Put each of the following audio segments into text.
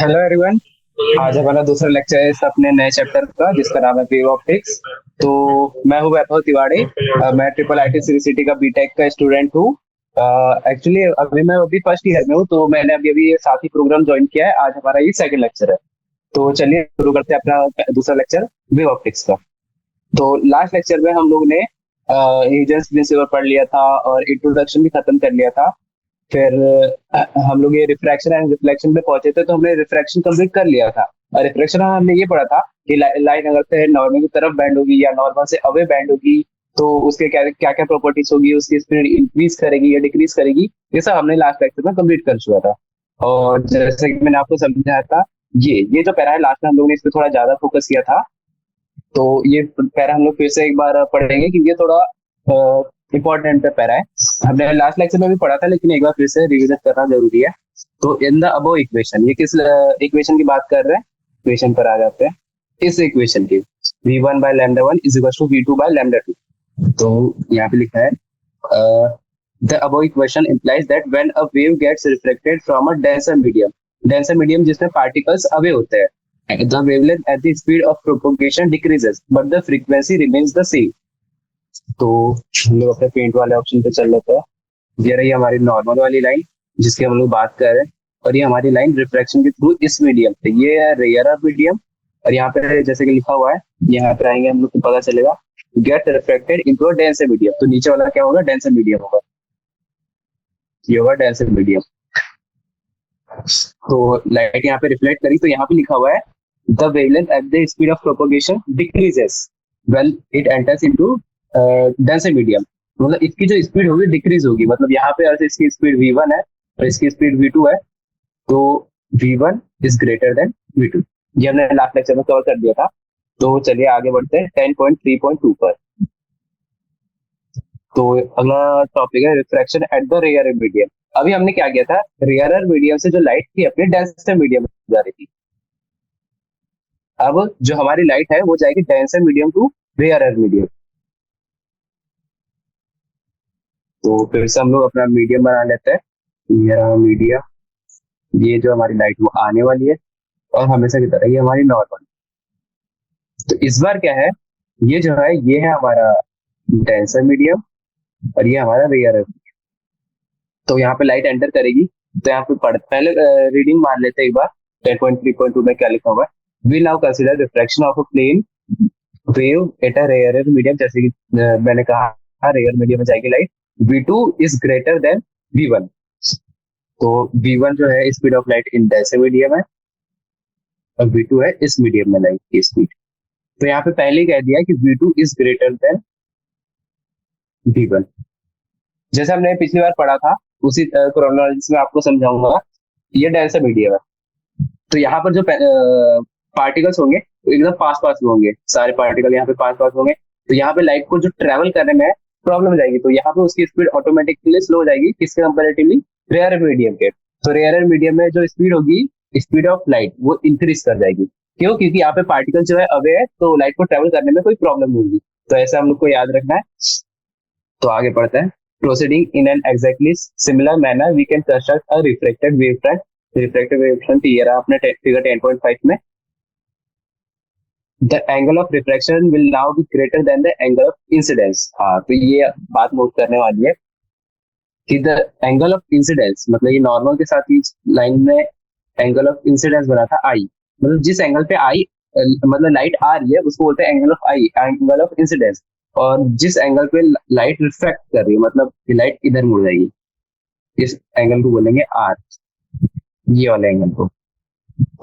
Hello everyone. आज हमारा दूसरा लेक्चर है इस अपने नए चैप्टर का जिसका नाम है वेव ऑप्टिक्स। तो मैं हूँ वैभव तिवारी। मैं ट्रिपल आईटी सिटी का बीटेक का स्टूडेंट हूँ। एक्चुअली अभी मैं अभी फर्स्ट ईयर में हूँ, तो मैंने अभी अभी ये साथ ही प्रोग्राम ज्वाइन किया है। आज हमारा ये सेकंड लेक्चर है। तो चलिए शुरू करते हैं अपना दूसरा लेक्चर वेव ऑप्टिक्स का। तो लास्ट लेक्चर में हम लोग ने ह्यूजेंस प्रिंसिपल पढ़ लिया था और इंट्रोडक्शन भी खत्म कर लिया था। फिर हम लोग ये रिफ्रैक्शन एंड रिफ्लेक्शन पे पहुंचे थे, तो हमने रिफ्रैक्शन कंप्लीट कर लिया था। और रिफ्रैक्शन हमने ये पढ़ा था कि लाइट अगर से नॉर्मल की तरफ बैंड होगी या नॉर्मल से अवे बैंड होगी तो उसके क्या क्या क्या प्रॉपर्टीज होगी, उसकी स्पीड इंक्रीज करेगी या डिक्रीज करेगी। ये सब हमने लास्ट लेक्चर में कंप्लीट कर चुका था। और जैसे कि मैंने आपको समझाया था, ये जो पैरा है लास्ट में हम लोग ने इस पे थोड़ा ज्यादा फोकस किया था। तो ये पैरा हम लोग फिर से एक बार पढ़ेंगे क्योंकि ये थोड़ा इंपॉर्टेंट पैरा है। हमने लास्ट लेक्चर में भी पढ़ा था, लेकिन एक बार फिर से रिविजिट करना जरूरी है। तो इन द अबव इक्वेशन, ये किस इक्वेशन की बात कर रहे हैं, इक्वेशन पर आ जाते हैं। इस इक्वेशन की v1/λ1 is equal to v2/λ2। तो यहाँ पे लिखा है the above equation implies that when a wave gets reflected from a denser medium जिसमें पार्टिकल्स अवे होते हैं, the wavelength at the speed of propagation decreases but the frequency remains the same। तो हम लोग अपने पेंट वाले option पे चल लेते हैं। ये रही हमारी नॉर्मल वाली लाइन जिसकी हम लोग बात कर रहे हैं, और ये हमारी लाइन रिफ्रैक्शन के थ्रू इस मीडियम पे, ये है रेयर मीडियम। और यहाँ पे जैसे कि लिखा हुआ है, यहाँ पे आएंगे हम लोग को पता चलेगा gate reflected into a denser medium. तो नीचे वाला क्या होगा, डेंसर मीडियम होगा। ये होगा डेंसर मीडियम। तो लाइट यहाँ पे रिफ्लेक्ट करी तो यहाँ पे लिखा हुआ है the wavelength at the speed of propagation decreases when it enters into denser medium. मतलब इसकी जो स्पीड होगी डिक्रीज होगी। मतलब यहाँ पे अगर इसकी स्पीड v1 है और इसकी स्पीड v2 है, तो v1 is greater then v2। ये हमने लास्ट लेक्चर में कवर कर दिया था। तो चलिए आगे बढ़ते हैं 10.3.2 पर। तो अगला टॉपिक है refraction at the rare medium. अभी हमने क्या किया था, रेयर मीडियम से जो लाइट थी अपने डेंसर मीडियम में जा रही थी। अब जो हमारी लाइट है वो जाएगी denser medium to rare medium. तो फिर से हम लोग अपना मीडियम बना लेते हैं। ये रहा मीडियम, ये जो हमारी लाइट वो आने वाली है और हमेशा की तरह ये हमारी नॉर्मल। तो इस बार क्या है, ये जो है ये है हमारा डेंसर मीडियम और ये हमारा रेयर मीडियम। तो यहाँ पे लाइट एंटर करेगी तो यहाँ पे पहले रीडिंग मान लेते हैं एक बार। 10.3.2 में क्या लिखा हुआ है, we now consider refraction of a plane wave at a rare medium. जैसे कि मैंने कहा रेयर मीडियम में जाएगी light, v2 is greater then v1। तो v1 जो है speed of light in denser medium है और v2 है इस मीडियम में लाइट की स्पीड। तो यहाँ पे पहले ही कह दिया कि v2 is greater then v1। जैसे हमने पिछली बार पढ़ा था उसी क्रोनोलॉजी में आपको समझाऊंगा। ये डेंसर मीडियम है, तो यहाँ पर जो पार्टिकल्स होंगे वो एकदम पास पास में होंगे। सारे पार्टिकल यहाँ पे पास पास होंगे, तो यहाँ पे लाइट को जो ट्रेवल करने में प्रॉब्लम हो जाएगी। तो यहाँ पे उसकी स्पीड ऑटोमेटिकली स्लो हो जाएगी, किसके कंपेरेटिवली, रेयर मीडियम के। तो रेयर मीडियम में जो स्पीड होगी, स्पीड ऑफ लाइट वो इंक्रीज कर जाएगी। क्यों? क्योंकि यहाँ पे पार्टिकल जो है अवे है, तो लाइट को ट्रेवल करने में कोई प्रॉब्लम नहीं होगी। तो ऐसा हम लोग को याद रखना है। तो आगे पढ़ते हैं। Proceeding in an exactly similar manner we can construct a reflected wave front. Reflected wave front ये रहा अपने फिगर 10.5 में। The angle of refraction will now be greater than the angle of incidence। हाँ, तो ये बात नोट करने वाली है कि द एंगल ऑफ इंसिडेंस, मतलब ये नॉर्मल के साथ ही लाइन में एंगल ऑफ इंसिडेंस बना था आई। मतलब जिस एंगल पे आई मतलब लाइट आ रही है उसको बोलते हैं angle of I, angle of incidence. और जिस एंगल पे लाइट रिफ्लेक्ट कर रही है, मतलब लाइट इधर मुड़ जाएगी, इस एंगल को बोलेंगे आर, ये वाले एंगल को।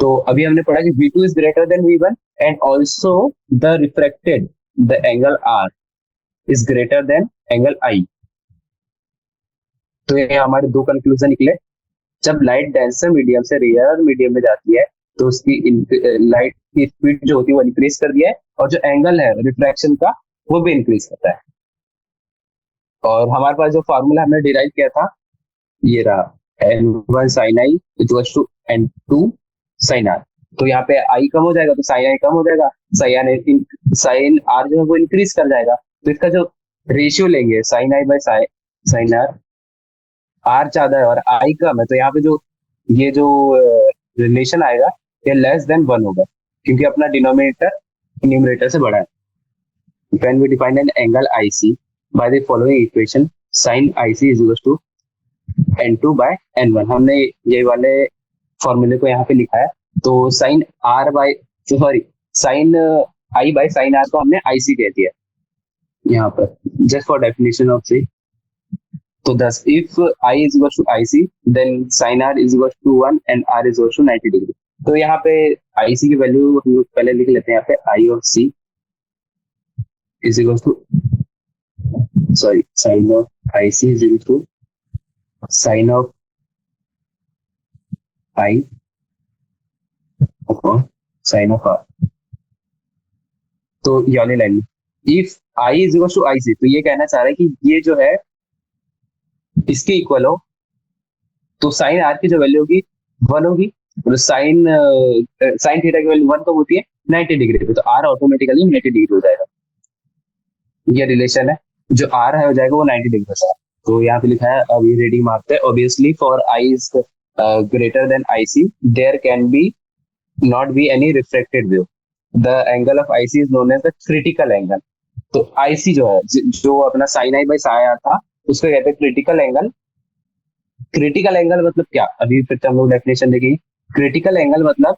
तो अभी हमने पढ़ा कि v2 is greater then v1 and also the refracted the angle r is greater then angle i। तो ये हमारे दो कंक्लूजन निकले। जब लाइट डेंसर मीडियम से रेयर मीडियम में जाती है तो उसकी लाइट की स्पीड जो होती है वो इंक्रीज कर दिया है, और जो एंगल है रिफ्रैक्शन का वो भी इंक्रीज करता है। और हमारे पास जो फॉर्मूला हमने डिराइव किया था ये रहा, n1 sin i equals to n2 sin r। तो यहाँ पे i कम हो जाएगा तो sin i कम हो जाएगा, sin r जो है वो इंक्रीज कर जाएगा। तो इसका जो रेशियो लेंगे sin i by sin r, r ज्यादा है और i कम है, तो यहाँ पे जो ये जो रिलेशन आएगा ये लेस देन 1 होगा, क्योंकि अपना डिनोमिनेटर न्यूमरेटर से बड़ा है. When we define an angle IC by the following equation, sin IC is equals to N2 by N1. हमने ये वाले फॉर्मूले को यहाँ पे लिखा है. तो sine r by sorry sine i by sine r को हमने आईसी कह दिया यहाँ पर, just for definition of c. तो thus if i is equal to IC then sine r is equal to 1 and r is equal to 90 degree. तो यहाँ पे आईसी की वैल्यू हम लोग पहले लिख लेते हैं. यहाँ पे I of C is equal to sin of IC is equal to sin of I upon sin of R. तो ये वाली लाइन में if I is equal to IC, तो ये कहना चाह रहा है कि ये जो है इसके इक्वल हो तो साइन आर की जो वैल्यू होगी 1 होगी, और साइन थीटा की वैल्यू 1 तो होती है 90 डिग्री पे, तो आर ऑटोमेटिकली 90 डिग्री हो जाएगा. ये रिलेशन है, जो आर है हो जाएगा वो 90 डिग्री का. तो यहाँ पे लिखा है, अब ये रीडिंग मारते हैं. Obviously for i is greater than i c there can be not be any reflected wave. The angle of i c is known as the critical angle. तो आई सी जो है, जो अपना sine i by sine r था, उसको कहते हैं critical angle. Critical angle मतलब क्या, अभी फिर हम लोग डेफिनेशन देखेंगे. क्रिटिकल एंगल मतलब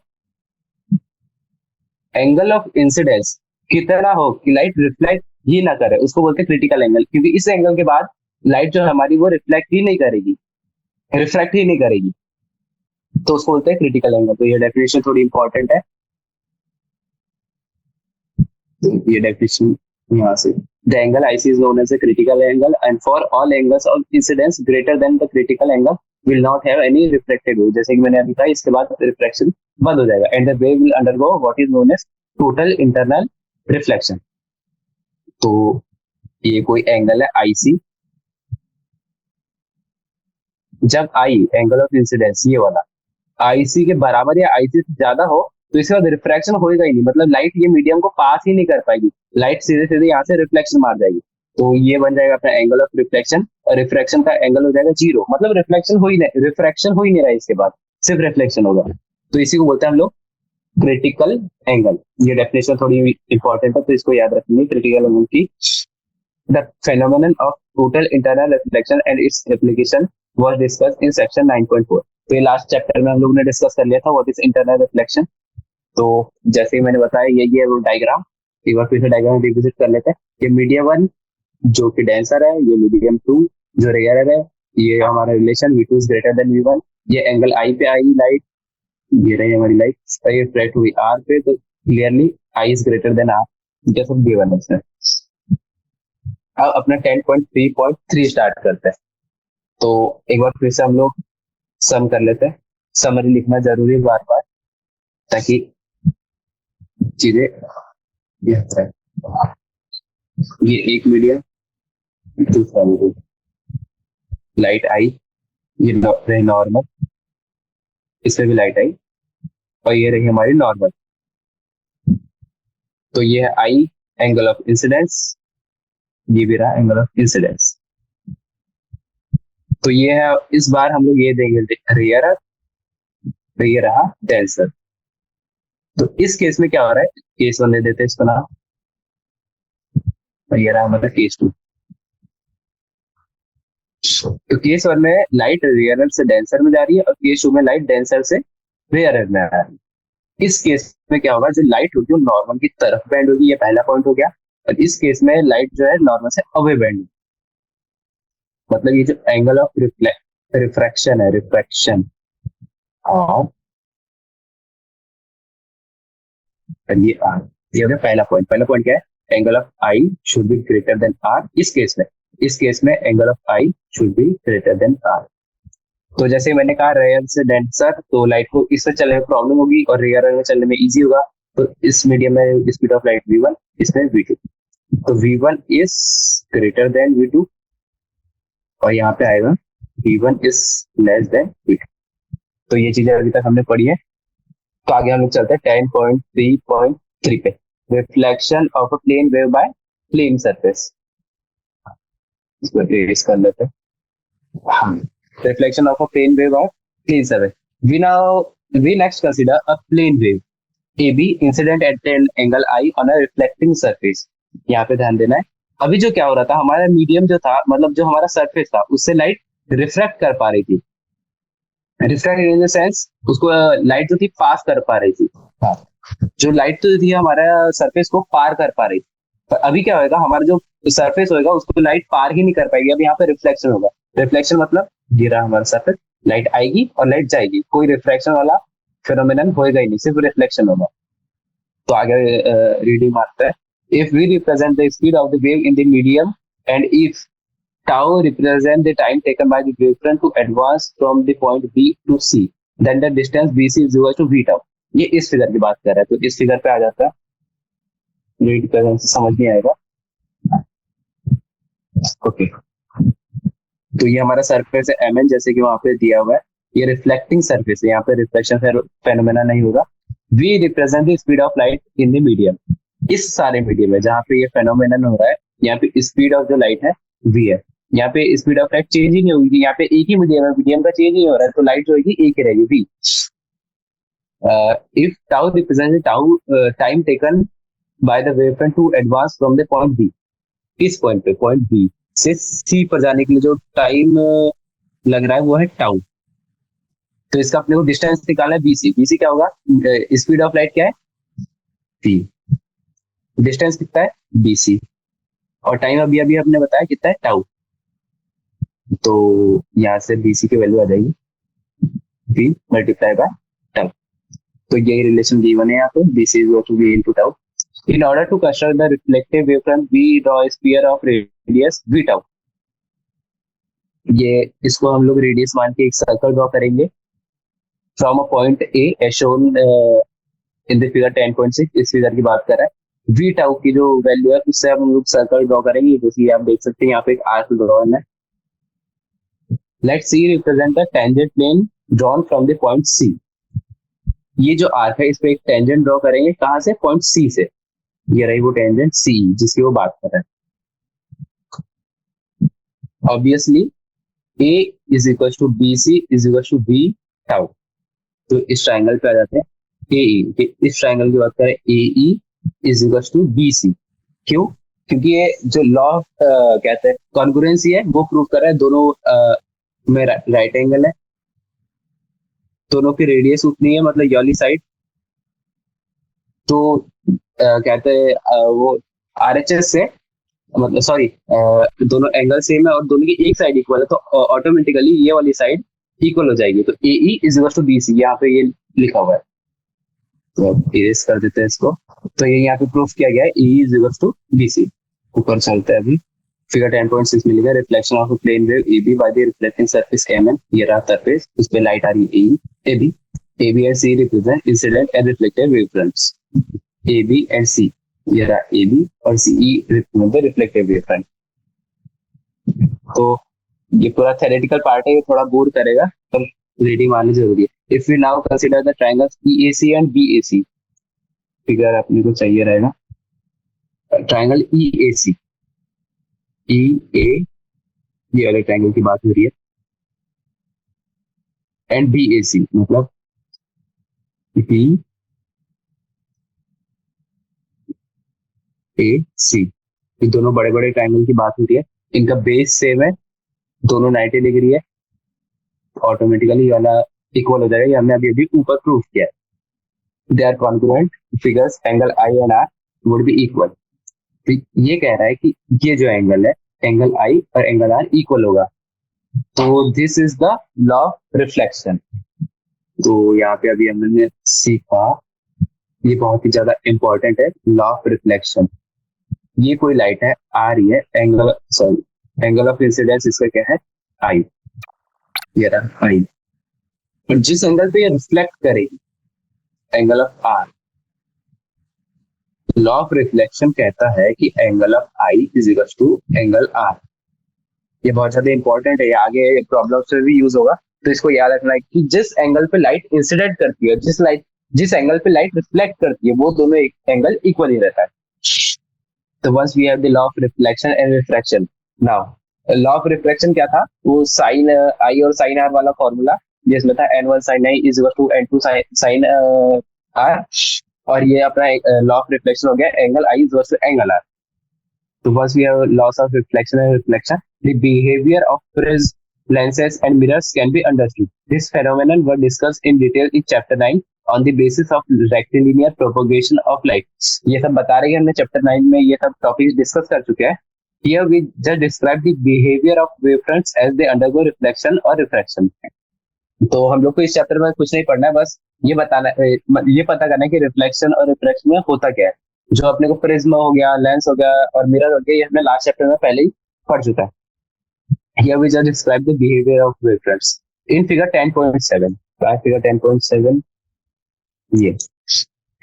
एंगल ऑफ इंसिडेंस कितना हो कि लाइट रिफ्लेक्ट ही ना करे, उसको बोलते हैं क्रिटिकल एंगल. क्योंकि इस एंगल के बाद लाइट जो है हमारी वो रिफ्लेक्ट ही नहीं करेगी, रिफ्रैक्ट ही नहीं करेगी, तो उसको बोलते हैं क्रिटिकल एंगल. तो ये डेफिनेशन थोड़ी इंपॉर्टेंट है. ये डेफिनेशन यहाँ से, the angle ic is known as a critical angle and for all angles of incidence greater than the critical angle will not have any reflected wave. जैसे कि मैंने अभी कहा, इसके बाद रिफ्लेक्शन बंद हो जाएगा and the wave will undergo what is known as total internal reflection. तो ये कोई एंगल है आईसी, जब आई एंगल ऑफ इंसिडेंस ये वाला आईसी के बराबर या आईसी से ज्यादा हो तो इसके बाद रिफ्रैक्शन होएगा ही नहीं, मतलब लाइट ये मीडियम को पास ही नहीं कर पाएगी, लाइट सीधे सीधे यहाँ से रिफ्लेक्शन मार जाएगी. तो ये बन जाएगा अपना एंगल ऑफ रिफ्लेक्शन, और रिफ्रैक्शन का एंगल हो जाएगा 0, मतलब रिफ्लेक्शन हो ही नहीं रहा है, इसके बाद सिर्फ रिफ्लेक्शन होगा. तो इसी को बोलते हैं हम लोग क्रिटिकल एंगल. ये डेफिनेशन थोड़ी इंपॉर्टेंट है, तो इसको याद रखेंगे. क्रिटिकल एंगल की the phenomenon of total internal reflection and its application was discussed in section 9.4. तो ये लास्ट चैप्टर में हम लोगों ने डिस्कस कर लिया था व्हाट इज इंटरनल रिफ्लेक्शन. तो जैसे ही मैंने बताया, ये वो डायग्राम एक बार फिर से डायग्राम रिविजिट कर लेते हैं. ये मीडियम 1 जो कि डेंसर है, ये मीडियम 2 जो रेयर है, ये हमारा relation V2 is greater then V1. ये एंगल आई पे आई लाइट, ये रही हमारी लाइट, ये फ्लैट हुई आर पे, तो clearly i is greater than r, जैसे गिवन है इसमें. अब अपना 10.3.3 स्टार्ट करते हैं. तो एक बार फिर से हम लोग सम कर लेते हैं. समरी लिखना जरूरी है बार बार, ताकि चीजें ये एक मीडियम, दूसरा मीडियम, लाइट आई, ये रही नॉर्मल, इसमें भी लाइट आई, और ये रही हमारी नॉर्मल. तो ये है आई एंगल ऑफ इंसिडेंस, ये भी रहा एंगल ऑफ इंसिडेंस. तो ये है, इस बार हम लोग ये देंगे रेयर, तो ये रहा डेंसर. तो इस केस में क्या हो रहा है, केस 1 ले देते हैं इसको नाम, तो ये रहा मतलब केस 2. तो केस 1 में लाइट रेयरर से डेंसर में जा रही है, और केस 2 में लाइट डेंसर से रेयरर में आ रही है. इस केस में क्या होगा, जो लाइट होगी वो नॉर्मल की तरफ बेंड होगी, ये पहला पॉइंट हो गया. और इस केस में लाइट जो है नॉर्मल से अवे बेंड, मतलब ये जो एंगल ऑफ रिफ्रैक्शन है, रिफ्रैक्शन ऑफ, ये आर, ये हो गया पहला पॉइंट. पहला पॉइंट क्या है, angle of i should be greater than r. इस केस में angle of i should be greater than r. तो जैसे मैंने कहा रेयर से डेंसर, तो लाइट को इससे चलने में प्रॉब्लम होगी और रेयर में चलने में इजी होगा. तो इस मीडियम में स्पीड ऑफ लाइट V1, इसमें V2. तो V1 is greater then V2, और यहाँ पे आएगा V1 is less than V2. तो ये चीजें अभी तक हमने पढ़ी है. तो आगे हम लोग चलते हैं 10.3.3 पे. Reflection of a plane wave by plane surface. इसको erase कर लेते हैं. Reflection of a plane wave by plane surface. We now We next consider a plane wave AB incident at an angle I on a reflecting surface. यहाँ पे ध्यान देना है। अभी जो क्या हो रहा था, हमारा मीडियम जो था, मतलब जो हमारा सरफेस था, उससे लाइट रिफ्रैक्ट कर पा रही थी। रिफ्रैक्ट इन द सेंस उसको लाइट जो थी पास कर पा रही थी। हाँ, जो लाइट तो थी हमारा सरफेस को पार कर पा रही थी। पर अभी क्या होगा, हमारा जो सरफेस होगा उसको लाइट पार ही नहीं कर पाएगी। अब यहाँ पे रिफ्लेक्शन होगा। रिफ्लेक्शन मतलब गिरा हमारा सरफेस, लाइट आएगी और लाइट जाएगी, कोई रिफ्लेक्शन वाला फिनोमिनन होएगा ही नहीं, सिर्फ रिफ्लेक्शन होगा। तो आगे रीडिंग मारता है, if we represent the speed of the wave in the medium and if tau represent the time taken by the wavefront to advance from the point B to C, then the distance BC is equal to V tau। ये इस figure की बात कर रहा है, तो इस figure पे आ जाता है, रीड करने से समझ नहीं आएगा। ओके, तो ये हमारा सरफेस है mn, जैसे कि वहां पे दिया हुआ है। ये रिफ्लेक्टिंग सरफेस है, यहाँ पे रिफ्लेक्शन फेनोमेना नहीं होगा। We represent the speed of light in the medium. इस सारे मीडियम में जहाँ पे ये फेनोमेनन हो रहा है, यहाँ पे स्पीड ऑफ जो लाइट है v है। यहाँ पे स्पीड ऑफ लाइट चेंज ही नहीं होगी, यहाँ पे एक ही मीडियम है, मीडियम का चेंज नहीं हो रहा है, तो लाइट जो होगी एक ही रहेगी v। If tau represent tau time taken by the wavefront to advance from the point b, इस पॉइंट पे पॉइंट बी से सी पर जाने के लिए जो टाइम लग रहा है वो है टाउ। तो इसका अपने को डिस्टेंस निकालना है बीसी। बीसी क्या होगा, स्पीड ऑफ लाइट क्या है v, डिस्टेंस कितना है बीसी, और टाइम अभी अभी हमने बताया कितना है टाउ। तो यहाँ से बीसी की वैल्यू आ जाएगी v मल्टीप्लाई बाय टाउ। तो यही रिलेशन गिवन है यहाँ पे, bc is equal to v into tau. In order to construct the reflective wavefront, we draw a sphere of radius v tau। ये इसको हम लोग रेडियस मान के एक सर्कल ड्रॉ करेंगे from a point a as shown in the figure 10.6। इस figure की बात कर रहा है। v tau की जो वैल्यू है उससे हम लोग सर्कल ड्रॉ करेंगे, जैसे आप देख सकते हैं यहाँ पे एक आर्क ड्रॉन है। Let's see represent the tangent plane drawn from the point c. ये जो आर्क है इस पे एक टेंजेंट ड्रॉ करेंगे, कहां से, पॉइंट सी से। ये रही वो टेंजेंट सी जिसकी वो बात कर रहे हैं। Obviously a is equal to B c is equal to b tau. तो इस ट्राइंगल पे आ जाते हैं ए, इस ट्राइंगल की बात करें A E is equal to B C. क्यों, क्योंकि ये जो लॉ कहते हैं कॉन्ग्रुएंसी है वो प्रूव कर रहा है, दोनों में राइट एंगल है, दोनों की रेडियस उतनी है, मतलब ये वाली साइड। तो कहते हैं वो आरएचएस से, मतलब सॉरी, दोनों एंगल सेम है और दोनों की एक साइड इक्वल है, तो ऑटोमेटिकली ये वाली साइड इक्वल हो जाएगी। तो A E is equal to B C, यहाँ पे ये लिखा हुआ है, तो इरेज कर देते हैं इसको। तो ये यहाँ पे प्रूफ किया गया है, A is equal to B C. ऊपर चलते हैं अभी, फिगर 10.6 मिलेगा, reflection of plane wave A B by the reflecting surface M N. ये रहा सरफेस, उस पे लाइट आ रही है A B and C represent incident and reflected wave fronts. A B and C, ये रहा ए बी और C E represent the reflected wave front. तो ये पूरा थ्योरेटिकल पार्ट है, ये थोड़ा बोर करेगा, पर रीडिंग आनी जरूरी है। If we now consider the triangles EAC and BAC, figure अपने को चाहिए रहेगा ट्रायंगल EAC, EA ये वाले ट्रायंगल की बात हो रही है, एंड BAC मतलब BAC, ये दोनों बड़े बड़े ट्रायंगल की बात हो रही है। इनका बेस सेम है, दोनों 90 डिग्री है, ऑटोमेटिकली वाला इक्वल हो जाएगा। ये हमने अभी अभी ऊपर प्रूफ किया है। They are congruent figures, angle i and r would be equal. तो ये कह रहा है कि ये जो एंगल है, एंगल आई और एंगल आर इक्वल होगा। तो this is the law of reflection. तो यहाँ पे अभी हमने सीखा, ये बहुत ही ज्यादा इंपॉर्टेंट है, लॉ ऑफ रिफ्लेक्शन। ये कोई लाइट है आ रही है, एंगल ऑफ इंसिडेंस इसका क्या है, आई, ये रहा आई, और जिस एंगल पे ये रिफ्लेक्ट करेगी, angle of r, law of reflection कहता है कि angle of I is equal to angle r. ये बहुत ज्यादा इंपॉर्टेंट है, ये आगे प्रॉब्लम्स में भी यूज होगा। तो इसको याद रखना है कि जिस एंगल पे लाइट इंसिडेंट करती है, जिस एंगल पे लाइट रिफ्लेक्ट करती है, वो दोनों एंगल इक्वल ही रहता है। तो once we have the law of reflection and refraction. Now law of refraction क्या था, वो साइन आई और साइन आर वाला फॉर्मूला जिसमें था N1 sin I is equal to N2 sin R, और ये अपना लॉ ऑफ रिफ्लेक्शन हो गया angle I is equal to angle R. So first we have laws of reflection and reflection. The behavior of prisms, lenses and mirrors can be understood. This phenomenon were discussed in detail in chapter 9 on the basis of rectilinear propagation of light. ये सब बता रहे हैं हमने chapter 9 में, ये सब topics discuss कर चुके हैं. Here we just describe the behavior of wavefronts as they undergo reflection or refraction. तो हम लोग को इस चैप्टर में कुछ नहीं पढ़ना है, बस ये बताना ये पता करना है कि रिफ्लेक्शन और रिफ्रैक्शन में होता क्या है. जो अपने को प्रिज्म हो गया, लेंस हो गया और मिरर हो गया, ये हमने लास्ट चैप्टर में पहले ही पढ़ चुका है. Here we just describe the behavior of waveforms in figure 10.7. Figure 10.7 ये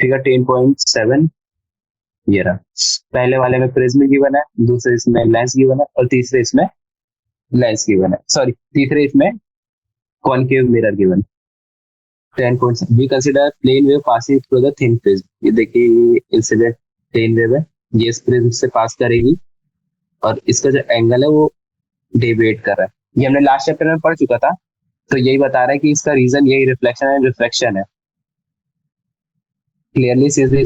फिगर 10.7 ये रहा. पहले वाले में प्रिज्म गिवन है, दूसरे इसमें लेंस गिवन है और तीसरे इसमें लेंस गिवन है, सॉरी तीसरे इसमें concave mirror given. 10.7 we consider plane wave passing through the thin prism. ये देखिए इंसिडेंट प्लेन वेव है, ये इस प्रिज्म से पास करेगी और इसका जो एंगल है वो डेविएट कर रहा है. ये हमने लास्ट चैप्टर में पढ़ चुका था, तो यही बता रहा है कि इसका रीजन यही रिफ्लेक्शन एंड रिफ्रैक्शन है. Clearly since the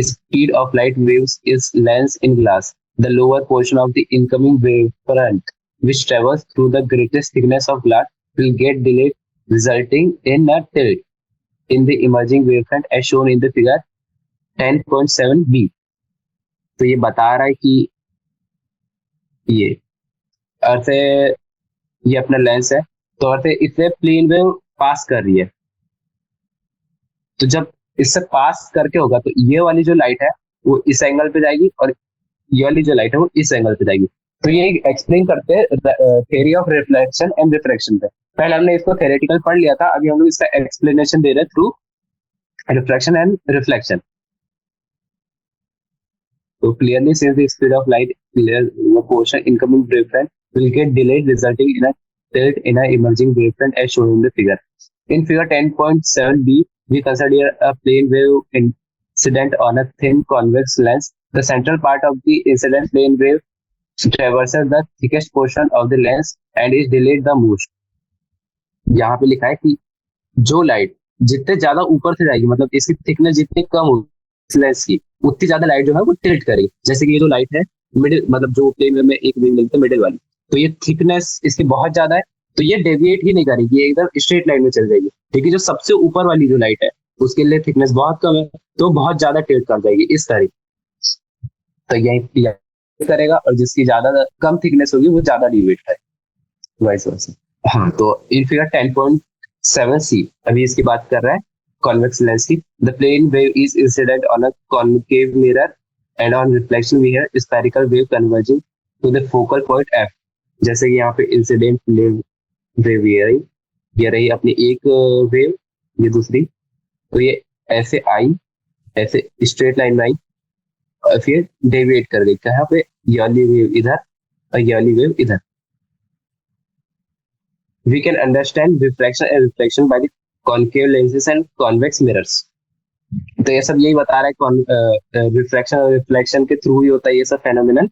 speed of light waves is length in glass, the lower portion of the incoming wave front which travels through the greatest thickness of glass will get delayed, resulting in a tilt in the emerging wavefront as shown in the figure 10.7b. तो ये बता रहा है कि ये अर्थ है, ये अपना लेंस है, तो अर्थ है इससे प्लेन वेव पास कर रही है. तो जब इससे पास करके होगा तो ये वाली जो लाइट है वो इस एंगल पे जाएगी और ये वाली जो लाइट है वो इस एंगल पे जाएगी. तो ये एक्सप्लेन करते हैं theory of reflection and refraction पे. पहले हमने इसको थ्योरेटिकल पढ़ लिया था, अभी हम लोग इसका एक्सप्लेनेशन दे रहे हैं थ्रू रिफ्रैक्शन एंड रिफ्लेक्शन. तो clearly since the speed of light portion incoming wavefront will get delayed, resulting in a tilt in a emerging wavefront as shown in the figure. In figure 10.7b, we consider a plane wave incident on a thin convex lens. The central part of the incident plane wave traverses the thickest portion of the lens and is delayed the most. यहाँ पे लिखा है कि जो light जितने ज्यादा ऊपर से जाएगी, मतलब इसकी थिकनेस जितनी कम होगी लेंस की, उतनी ज्यादा लाइट जो है वो टिल्ट करेगी. जैसे कि ये जो लाइट है मिडिल, मतलब जो प्लेन वेव में एक विंग मिलती है मिडिल वाली, तो ये थिकनेस इसकी बहुत ज्यादा है, तो ये डेविएट ही नहीं करेगी, ये एकदम स्ट्रेट लाइन में चल जाएगी. लेकिन जो सबसे ऊपर वाली जो लाइट है उसके लिए थिकनेस बहुत कम है, तो बहुत ज्यादा टिल्ट कर जाएगी इस तरह. तो यही करेगा और जिसकी ज्यादा कम थिकनेस होगी वो ज्यादा डेविएट करेगा, वाइस वर्सा. हाँ, तो इन फिगर 10.7c अभी इसकी बात कर रहा है कॉन्वेक्स लेंस की. The plane wave is incident on a concave mirror and on reflection we have spherical wave converging to the focal point f. जैसे कि यहाँ पे इंसिडेंट वेव ये रही अपनी एक वेव, ये दूसरी, तो ये ऐसे आई, ऐसे स्ट्रेट लाइन में आई और फिर डेविएट कर गई. कहाँ पे? यर्ली वेव इधर और यर्ली वेव इधर. We can understand refraction and reflection by the concave lenses and convex mirrors. तो ये सब यही बता रहा है रिफ्रैक्शन और रिफ्लेक्शन के थ्रू ही होता है ये सब phenomenon.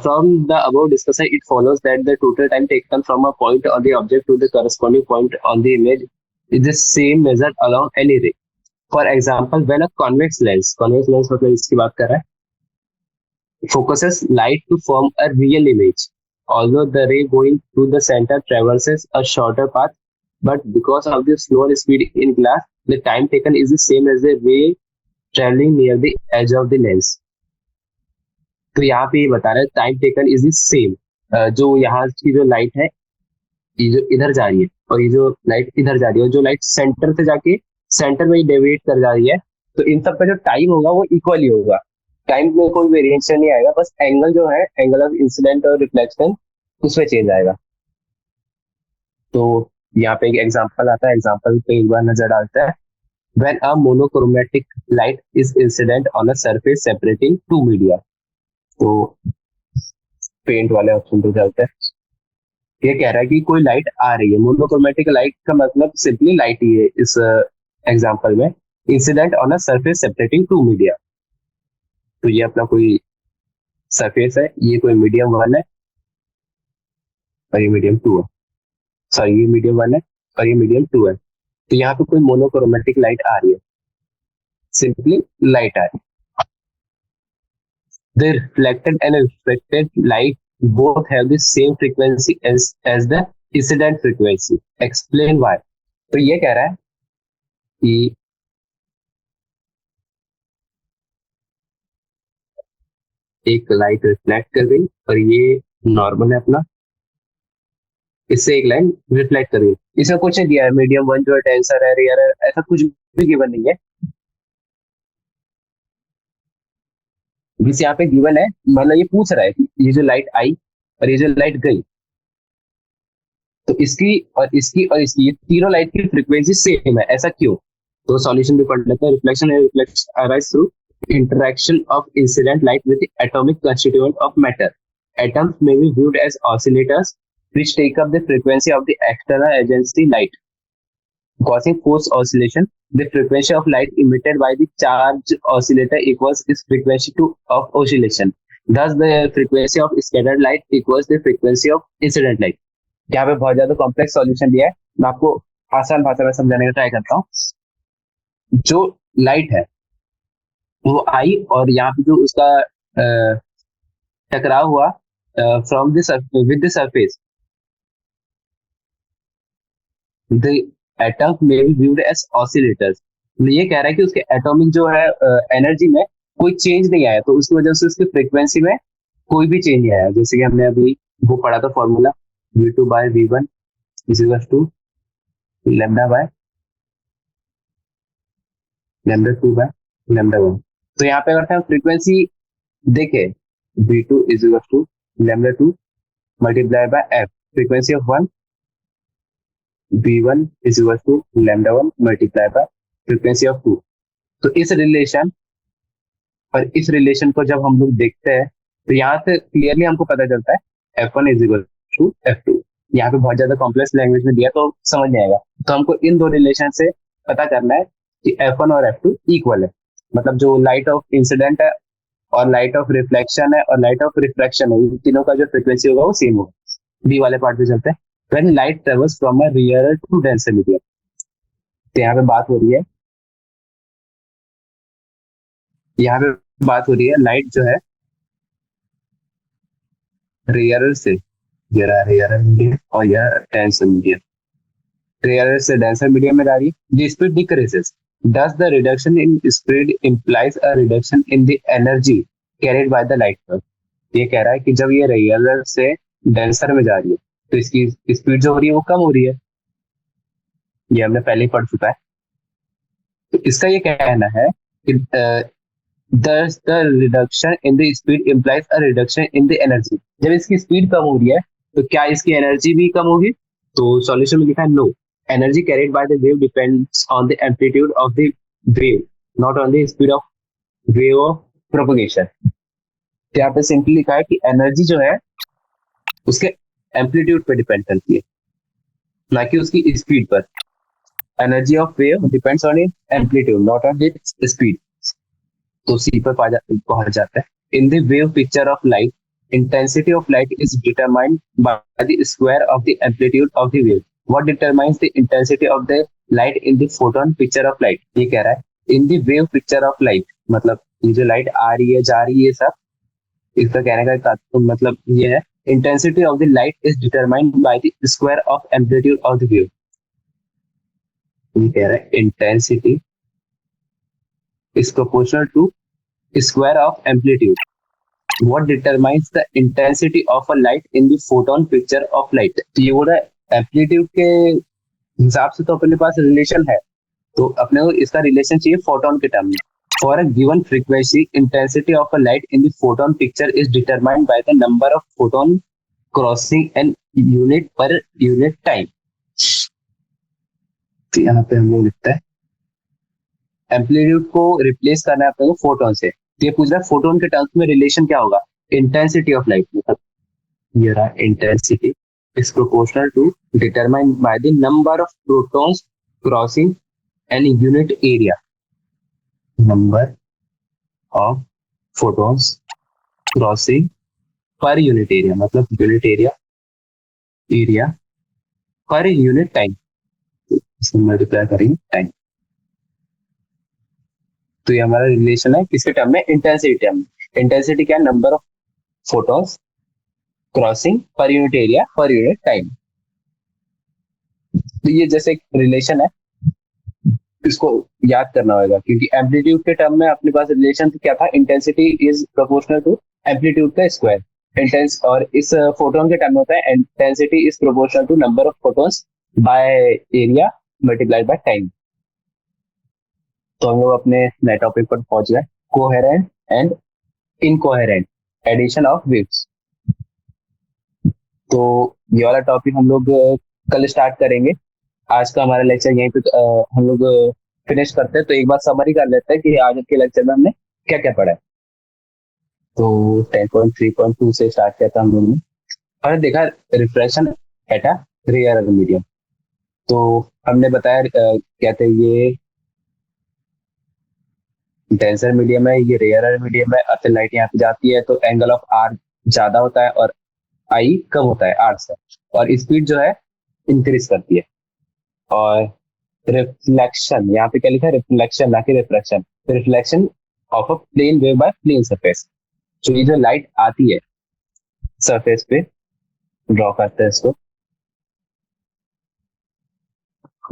From the above discussion, it follows that the total time taken from a point on the object to the corresponding point on the image is the same measured along any ray. For example, when a convex lens मतलब इसकी बात कर रहा है, focuses light to form a real image. Although the ray going through the center traverses a shorter path, but because of the slower speed in glass, the time taken is the same as the ray traveling near the edge of the lens. तो यहाँ पे ये बता रहा है time taken is the same. जो यहाँ की जो लाइट है ये जो इधर जा रही है और ये जो लाइट इधर जा रही है और जो लाइट सेंटर से जाके सेंटर में डेविएट कर जा रही है, तो इन सब का जो टाइम होगा वो इक्वल ही होगा. टाइम में कोई वेरिएशन नहीं आएगा, बस एंगल जो है एंगल ऑफ इंसिडेंट और रिफ्लेक्शन उसमें चेंज आएगा. तो यहाँ पे एक एग्जांपल आता है, एग्जांपल पे एक बार नजर डालते हैं. When a monochromatic light is incident on a surface separating two media. तो पेंट वाले ऑप्शन पे चलते हैं. ये कह रहा है कि कोई लाइट आ रही है, मोनोक्रोमैटिक लाइट का मतलब सिंपली लाइट ही है इस एग्जांपल में, incident on a surface separating two media. तो ये अपना कोई सरफेस है, ये कोई मीडियम 1 है और ये मीडियम 2 है, सॉरी ये मीडियम 1 है और ये मीडियम 2 है। तो यहाँ पे कोई मोनोक्रोमेटिक लाइट आ रही है, सिंपली लाइट आ रही है। The reflected and reflected light both have the same frequency as the incident frequency. Explain why. तो ये कह रहा है कि एक लाइट रिफ्लेक्ट कर गई और ये नॉर्मल है अपना, इससे एक लाइन रिफ्लेक्ट कर गई। इसमें कुछ नहीं दिया है, मीडियम वन जो है टेंसर है, रियर है, ऐसा कुछ भी गिवन नहीं है। जिस यहाँ पे गिवन है, मतलब ये पूछ रहा है कि ये जो लाइट आई और ये जो लाइट गई, तो इसकी ये तीनों लाइट की फ्रीक्वेंसी सेम है, ऐसा क्यों? तो सॉल्यूशन भी पढ़ लेते हैं। रिफ्लेक्शन है, reflection arise through interaction of incident light with the atomic constituent of matter. Atoms may be viewed as oscillators which take up the frequency of the external agency light, causing forced oscillation. The frequency of light emitted by the charged oscillator equals its frequency of oscillation. Thus, the frequency of scattered light equals the frequency of incident light. यहाँ पे बहुत ज्यादा complex solution दिया है, मैं आपको आसान भाषा में समझाने का ट्राई करता हूँ। जो लाइट है वो आई और यहाँ पे जो उसका टकराव हुआ from with the surface, the atom may be viewed as oscillators. ये कह रहा है कि उसके एटॉमिक जो है एनर्जी में कोई चेंज नहीं आया, तो उसकी वजह से उसकी फ्रीक्वेंसी में कोई भी चेंज नहीं आया। जैसे कि हमने अभी वो पढ़ा था formula V2 by V1 is equal to lambda by lambda 2 by lambda 1। तो यहाँ पे अगर हम फ्रीक्वेंसी देखे, V2 is equal to lambda 2 multiply by f, frequency of 1, V1 is equal to lambda 1 multiply by frequency of 2। तो इस relation को जब हम लोग देखते हैं तो यहाँ से क्लियरली हमको पता चलता है F1 is equal to F2। यहाँ पे बहुत ज्यादा कॉम्प्लेक्स लैंग्वेज में दिया तो समझ नहीं आएगा, तो हमको इन दो रिलेशन से पता करना है कि F1 और F2 इक्वल है। मतलब जो लाइट ऑफ इंसिडेंट है और लाइट ऑफ रिफ्लेक्शन है और लाइट ऑफ रिफ्रैक्शन है, इन तीनों का जो फ्रीक्वेंसी होगा वो सेम होगा। बी वाले पार्ट पे चलते हैं। When light travels from a rare to denser medium, तो यहाँ पे बात हो रही है लाइट जो है रियर से, रियर मीडियम और यह डेंसर मीडियम, रियर से डेंसर मीडियम में जा रही है। The speed decreases, thus the reduction in speed implies a reduction in the energy carried by the light pulse। ये कह रहा है कि जब ये रियर से डेंसर में जा रही है तो इसकी स्पीड जो हो रही है वो कम हो रही है, ये हमने पहले ही पढ़ चुका है। तो इसका ये कहना है कि thus the reduction in the speed implies a reduction in the energy। जब इसकी स्पीड कम हो रही है तो क्या इसकी एनर्जी भी कम होगी? तो सॉल्यूशन में लिखा है no, energy carried by the wave depends on the amplitude of the wave, not on the speed of wave of propagation। तो यहाँ पे सिंपली लिखा है कि एनर्जी जो है उसके एम्पलीट्यूड पे डिपेंड करती है, ना कि उसकी स्पीड पर। Energy of wave depends on it amplitude, not on its speed. तो सी पर पहुंच जाता है। In the wave picture of light, intensity of light is determined by the square of the amplitude of the wave। What determines the intensity of the light in the photon picture of light? ये कह रहा है in the wave picture of light, मतलब ये जो light आ रही है जा रही है सब, इसका कहने का मतलब ये है intensity of the light is determined by the square of amplitude of the wave। ये कह रहा है intensity is proportional to square of amplitude। What determines the intensity of a light in the photon picture of light? तो ये बोल रहा है amplitude के हिसाब से तो अपने पास रिलेशन है, तो अपने को इसका रिलेशन चाहिए फोटोन के टर्म में। For a given frequency, intensity of a light in the photon picture is determined by the number of photon crossing an unit per unit time. तो यहाँ पे हम लोग लिखते हैं एम्पलीट्यूड को रिप्लेस करना है अपने को फोटोन से। तो ये पूछ रहा है फोटोन के टर्म्स में रिलेशन क्या होगा? इंटेंसिटी ऑफ लाइट, मतलब ये रहा intensity is proportional to determined by the number of protons crossing any unit area। number of photons crossing per unit area, मतलब unit area per unit time। इसको multiply करेंगे time. तो ये हमारा relation है किसके टर्म में, इंटेंसिटी टर्म में। इंटेंसिटी क्या है, number of photons crossing per unit area per unit time. तो ये जैसे एक रिलेशन है, इसको याद करना होगा, क्योंकि एम्पलीट्यूड के टर्म में अपने पास रिलेशन क्या था, intensity is proportional to amplitude का स्क्वायर। इंटेंस और इस फोटोन के टर्म में होता है intensity is proportional to number of photons by area multiplied by time. तो हम लोग अपने नए टॉपिक पर पहुंच गए, coherent and incoherent addition of waves. तो ये वाला टॉपिक हम लोग कल स्टार्ट करेंगे। आज का हमारा लेक्चर यहीं पे हम लोग फिनिश करते हैं। तो एक बार समरी कर लेते हैं कि आज के लेक्चर में हमने क्या क्या पढ़ा है। तो 10.3.2 से स्टार्ट किया था हम लोगों ने। हमने देखा reflection at a rare medium. तो हमने बताया कहते हैं ये डेंसर मीडियम है, ये रेयर मीडियम है। अर्थ लाइट यहाँ पे जाती है तो एंगल ऑफ आर ज्यादा होता है और आई कम होता है आर से, और स्पीड जो है इंक्रीज करती है। और रिफ्लेक्शन, यहाँ पे क्या लिखा है, रिफ्लेक्शन ना कि रिफ्रैक्शन। Reflection of a plane wave by plane surface. तो ये जो लाइट आती है सरफेस पे, ड्रॉ करते हैं इसको,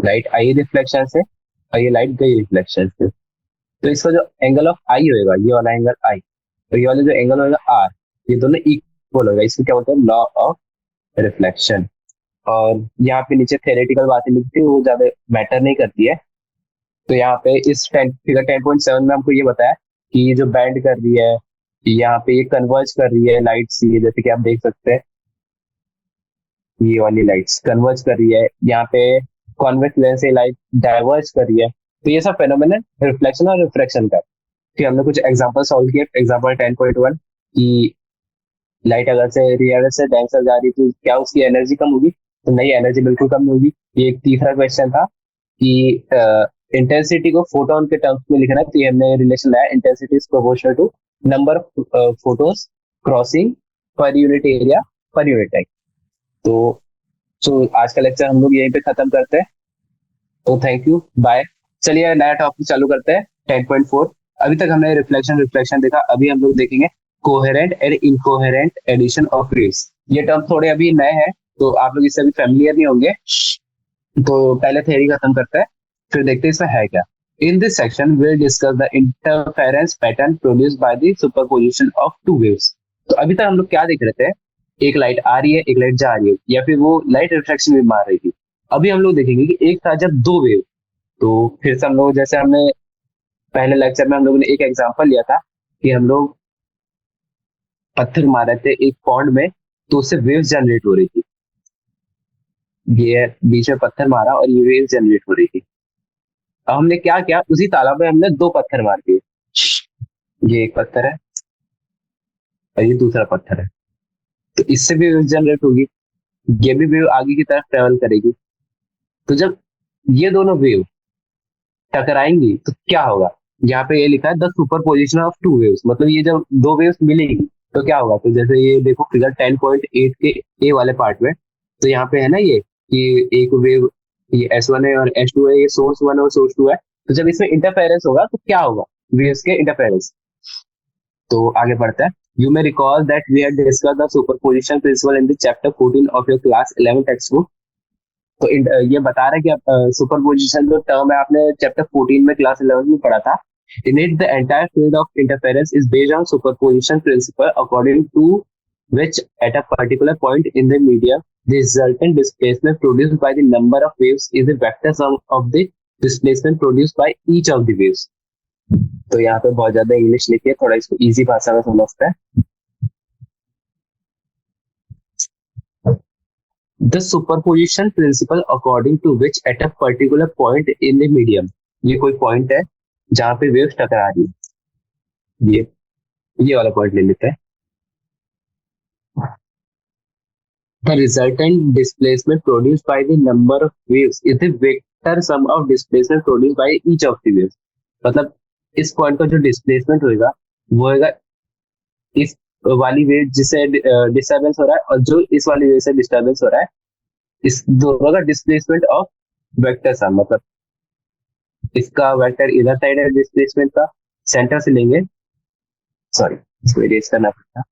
लाइट आई रिफ्लेक्शन से और ये लाइट गई रिफ्लेक्शन से। तो इसका जो एंगल ऑफ आई होगा, ये वाला एंगल आई, तो ये वाला जो एंगल होगा आर, ये दोनों इक्वल होगा। इसको क्या बोलते हैं, लॉ ऑफ रिफ्लेक्शन। और यहाँ पे नीचे थ्योरेटिकल बातें लिखती है, वो ज्यादा मैटर नहीं करती है। तो यहाँ पे इस फिगर 10.7 में हमको ये बताया कि ये जो बैंड कर रही है, यहाँ पे ये कन्वर्ज कर रही है लाइट्स, ये जैसे कि आप देख सकते हैं ये वाली लाइट्स कन्वर्ज कर रही है, यहाँ पे कॉन्वेक्स लेंस से लाइट डाइवर्ज कर रही है। तो ये सब फेनोमेनन रिफ्लेक्शन और रिफ्रैक्शन का। फिर हमने कुछ एग्जांपल सॉल्व किए। एग्जांपल 10.1 कि लाइट अगर से रियर से डेंसर जा रही तो क्या उसकी एनर्जी कम होगी, तो नहीं, एनर्जी बिल्कुल कम नहीं होगी। ये एक तीसरा क्वेश्चन था कि इंटेंसिटी को फोटोन के टर्म्स में लिखना है। तो ये हमने रिलेशन लाया, intensity is proportional to number of photons crossing per unit area per unit time. तो आज का लेक्चर हम लोग यहीं पे खत्म करते हैं। तो थैंक यू, बाय। चलिए नया टॉपिक चालू करते हैं 10.4। अभी तक हमने रिफ्लेक्शन रिफ्लेक्शन देखा, अभी हम लोग देखेंगे coherent and incoherent addition of rays. ये टर्म थोड़े अभी नए हैं, तो आप लोग इससे अभी फेमिलियर नहीं होंगे। तो पहले थ्योरी खत्म करते हैं, फिर देखते हैं इसमें है क्या। In this section we discuss the interference pattern produced by the superposition of two waves. तो अभी तक हम लोग क्या देख रहे थे, एक लाइट आ रही है एक लाइट जा रही है, या फिर वो लाइट रिफ्लेक्शन वेव मार रही थी। अभी हम लोग देखेंगे कि एक था जब दो वेव। तो फिर से हम लोग, जैसे हमने पहले लेक्चर में हम लोगों ने एक एग्जांपल लिया था कि हम लोग पत्थर मार रहे थे एक पॉन्ड में, तो उससे वेव्स जनरेट हो रही थी। ये बीच में पत्थर मारा और ये वेव्स जनरेट हो रही थी। अब हमने क्या किया, उसी तालाब में हमने दो पत्थर मार दिए। ये एक पत्थर है और ये दूसरा पत्थर है, तो इससे भी वेव जनरेट होगी, ये भी वेव आगे की तरफ ट्रेवल करेगी। तो जब ये दोनों वेव टकराएंगी तो क्या होगा, यहाँ पे ये लिखा है the super position of two waves. मतलब ये जब दो वेव्स मिलेंगी तो क्या होगा, तो जैसे ये देखो फिगर 10.8 के ए वाले पार्ट में, तो यहाँ पे है ना ये कि एक वेव, ये S1 है और S2 है, ये सोर्स 1 और सोर्स 2 है। तो जब इसमें इंटरफेरेंस होगा तो क्या होगा, वेव्स के इंटरफेरेंस। तो आगे बढ़ता है, you may recall that we had discussed the superposition principle in the chapter 14 of your class 11 textbook. तो ये बता रहा है कि सुपरपोजिशन जो टर्म है आपने चैप्टर 14 में क्लास 11 में पढ़ा था। In it, the entire field of interference is based on superposition principle, according to which at a particular point in the medium, the resultant displacement produced by the number of waves is the vector sum of the displacement produced by each of the waves. तो यहाँ पे बहुत ज्यादा English लिखी है, थोड़ा इसको easy भाषा में समझते हैं। The superposition principle according to which at a particular point in the medium, ये कोई पॉइंट है जहां पे वेव्स टकरा रही है, ये वाला पॉइंट ले लेते हैं। The resultant displacement produced by the number of waves is the vector sum of displacement produced by each of the waves. मतलब इस पॉइंट का जो डिस्प्लेसमेंट होगा वो होगा इस वाली वेव जिससे डिस्टर्बेंस हो रहा है और जो इस वाली वेव से डिस्टर्बेंस हो रहा है, इस दोनों का डिस्प्लेसमेंट ऑफ वेक्टर सम, मतलब इसका वेक्टर इधर साइड है डिस्प्लेसमेंट का, सेंटर से लेंगे, सॉरी इसको इरेज करना पड़ता।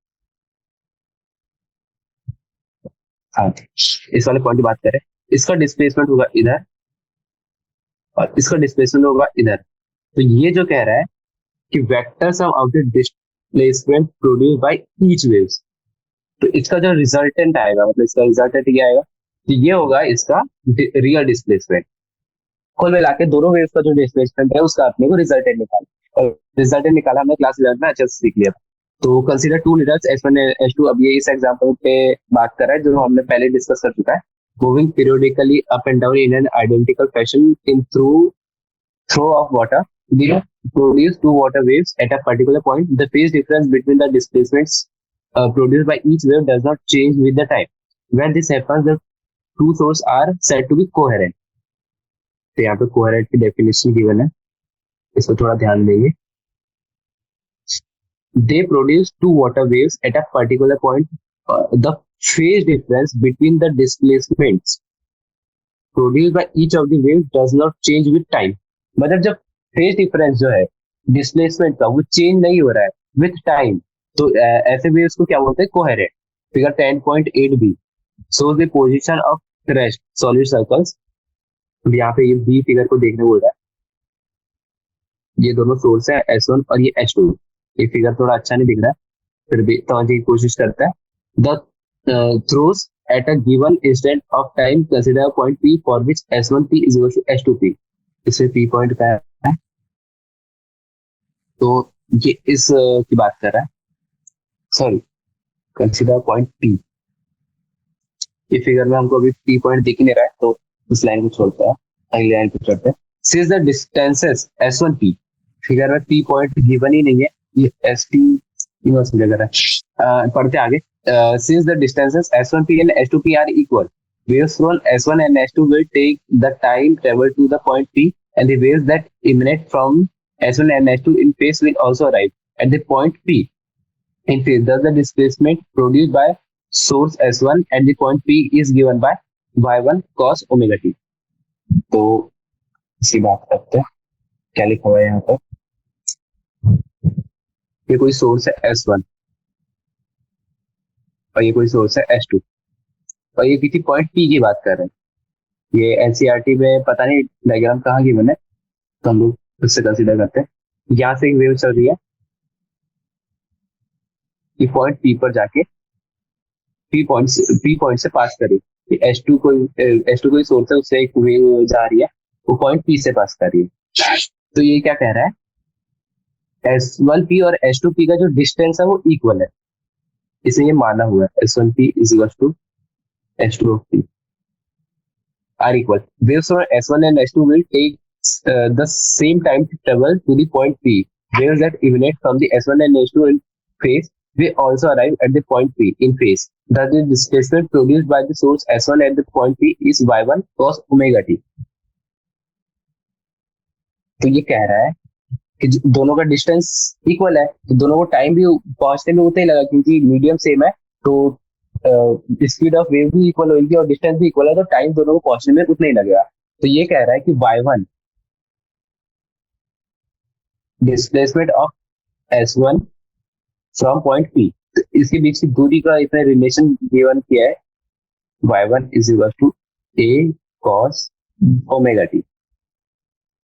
हाँ, इस वाले पॉइंट की बात करें, इसका डिस्प्लेसमेंट होगा इधर और इसका डिस्प्लेसमेंट होगा इधर। तो ये जो कह रहा है कि vector sum of the displacement produce by each waves, तो इसका जो रिजल्टेंट आएगा, मतलब इसका रिजल्टेंट क्या आएगा, तो ये होगा इसका रियल डिस्प्लेसमेंट। कुल मिला के दोनों वेव्स का जो डिस्प्लेसमेंट है उसका अपने को रिजल्टेंट निकाला, और रिजल्टेंट निकाला हमने क्लास 11 में अच्छे से सीख लिया। तो consider to leaders S1 and S2, अब ये इस एग्जांपल पे बात कर रहा है जो हमने पहले डिस्कस कर चुका है। Moving periodically up and down in an identical fashion in throw of water, they produce two water waves at a particular point. The phase difference between the displacements produced by each wave does not change with the time. When this happens, the two sources are said to be coherent. तो यहाँ पे coherent की definition given है, इसको थोड़ा ध्यान देंगे। They produce two water waves at a particular point. The phase difference between the displacements produced by each of the waves does not change with time. मतलब जब फेज डिफरेंस जो है डिस्प्लेसमेंट का वो चेंज नहीं हो रहा है विथ टाइम, तो ऐसे वेव्स को क्या बोलते हैं, coherent. Figure 10.8 b shows the position of rest solid circles। यहाँ पे ये बी फिगर को देखने बोल रहा है, ये दोनों सोर्स है S1 और ये S2। ये फिगर थोड़ा अच्छा नहीं दिख रहा है, फिर भी समझने की कोशिश करता है। The throws at a given instant of time consider point P for which S1P is equal to S2P। इससे P पॉइंट का है, तो ये इस की बात कर रहा है, सॉरी कंसिडर पॉइंट P। ये फिगर में हमको अभी P पॉइंट दिख नहीं रहा है, तो इस लाइन को छोड़ते हैं, अगली लाइन पे चलते हैं। Since the distances S1P, figure में P पॉइंट गिवन ही नहीं है, ये ST समझा है। पढ़ते आगे। Since the distances S1P and S2P are equal, waves from S1 and S2 will take the time traveled to the point P, and the waves that emanate from S1 and S2 in phase will also arrive at the point P in phase. Thus, the displacement produced by source S1 at the point P is given by y1 cos omega t। तो इसी बात करते हैं, क्या लिखा हुआ है यहाँ पर, ये कोई सोर्स है S1 और ये कोई सोर्स है S2 और ये किसी पॉइंट P की बात कर रहे हैं। ये एनसीईआरटी में पता नहीं डायग्राम कहाँ गिवन है, तो हम लोग उससे कंसीडर करते हैं। यहाँ से एक वेव चल रही है, ये पॉइंट P पर जाके P पॉइंट से पास करी, S2 कोई सोर्स है, उससे एक वेव जा रही है, वो पॉइंट P से पास कर रही है। तो ये क्या कह रहा है, S1P और S2P का जो डिस्टेंस है वो इक्वल है, इसे ये माना हुआ है। S1P is equal to S2P are equal. Waves from S1 and S2 will take the same time to travel to the point P. Waves that emanate from the S1 and S2 in phase will also arrive at the point P in phase. Thus, the displacement produced by the source S1 at the point P is y1 cos omega t। तो ये कह रहा है कि दोनों का distance equal है, तो दोनों को टाइम भी पहुंचने में उतना ही लगा, क्योंकि मीडियम सेम है, तो स्पीड ऑफ वेव भी इक्वल होगी और डिस्टेंस भी इक्वल है, तो टाइम दोनों को पहुंचने में उतना ही लगेगा। तो ये कह रहा है कि y1 displacement of S1 from point P, तो इसके बीच की दूरी का इसने रिलेशन गिवन किया है, y1 is equal to a cos omega t।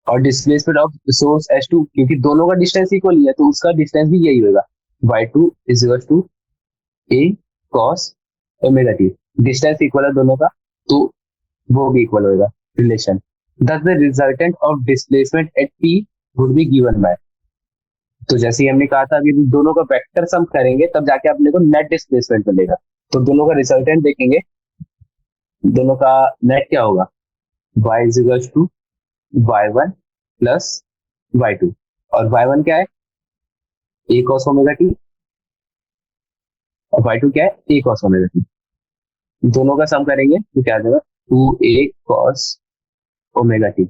और डिस्प्लेसमेंट ऑफ सोर्स S2, क्योंकि दोनों का डिस्टेंस इक्वल ही है, तो उसका डिस्टेंस भी यही होगा, y2 is equal to a cos omega t। Distance equal है दोनों का, तो वो भी इक्वल होगा relation. Thus the resultant of displacement at P would be given by, तो जैसे हमने कहा था अभी दोनों का वेक्टर सम करेंगे तब जाके अपने को नेट डिस्प्लेसमेंट मिलेगा। तो दोनों का रिजल्टेंट देखेंगे, दोनों का नेट क्या होगा, y is equal to y1 plus y2, और y1 क्या है, a cos omega t, और y2 क्या है, a cos omega t। दोनों का सम करेंगे तो क्या आ जाएगा, 2a cos omega t।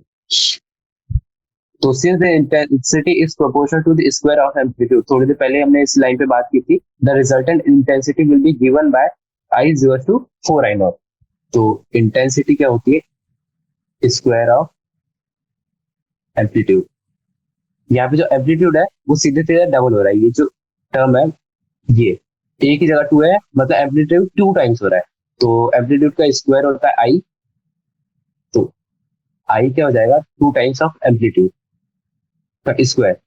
तो since the intensity is proportional to the square of amplitude, थोड़ी देर पहले हमने इस लाइन पे बात की थी, the resultant intensity will be given by I is equal to 4I0। तो इंटेंसिटी क्या होती है, स्क्वायर ऑफ एम्पलीट्यूड। यहाँ पे जो एम्पलीट्यूड है वो सीधे सीधे डबल हो रहा है, ये जो टर्म है ये एक ही जगह टू है, मतलब एम्पलीट्यूड टू टाइम्स हो रहा है। तो एम्पलीट्यूड का स्क्वायर होता है आई, तो आई क्या हो जाएगा, टू टाइम्स ऑफ एम्पलीट्यूड का स्क्वायर।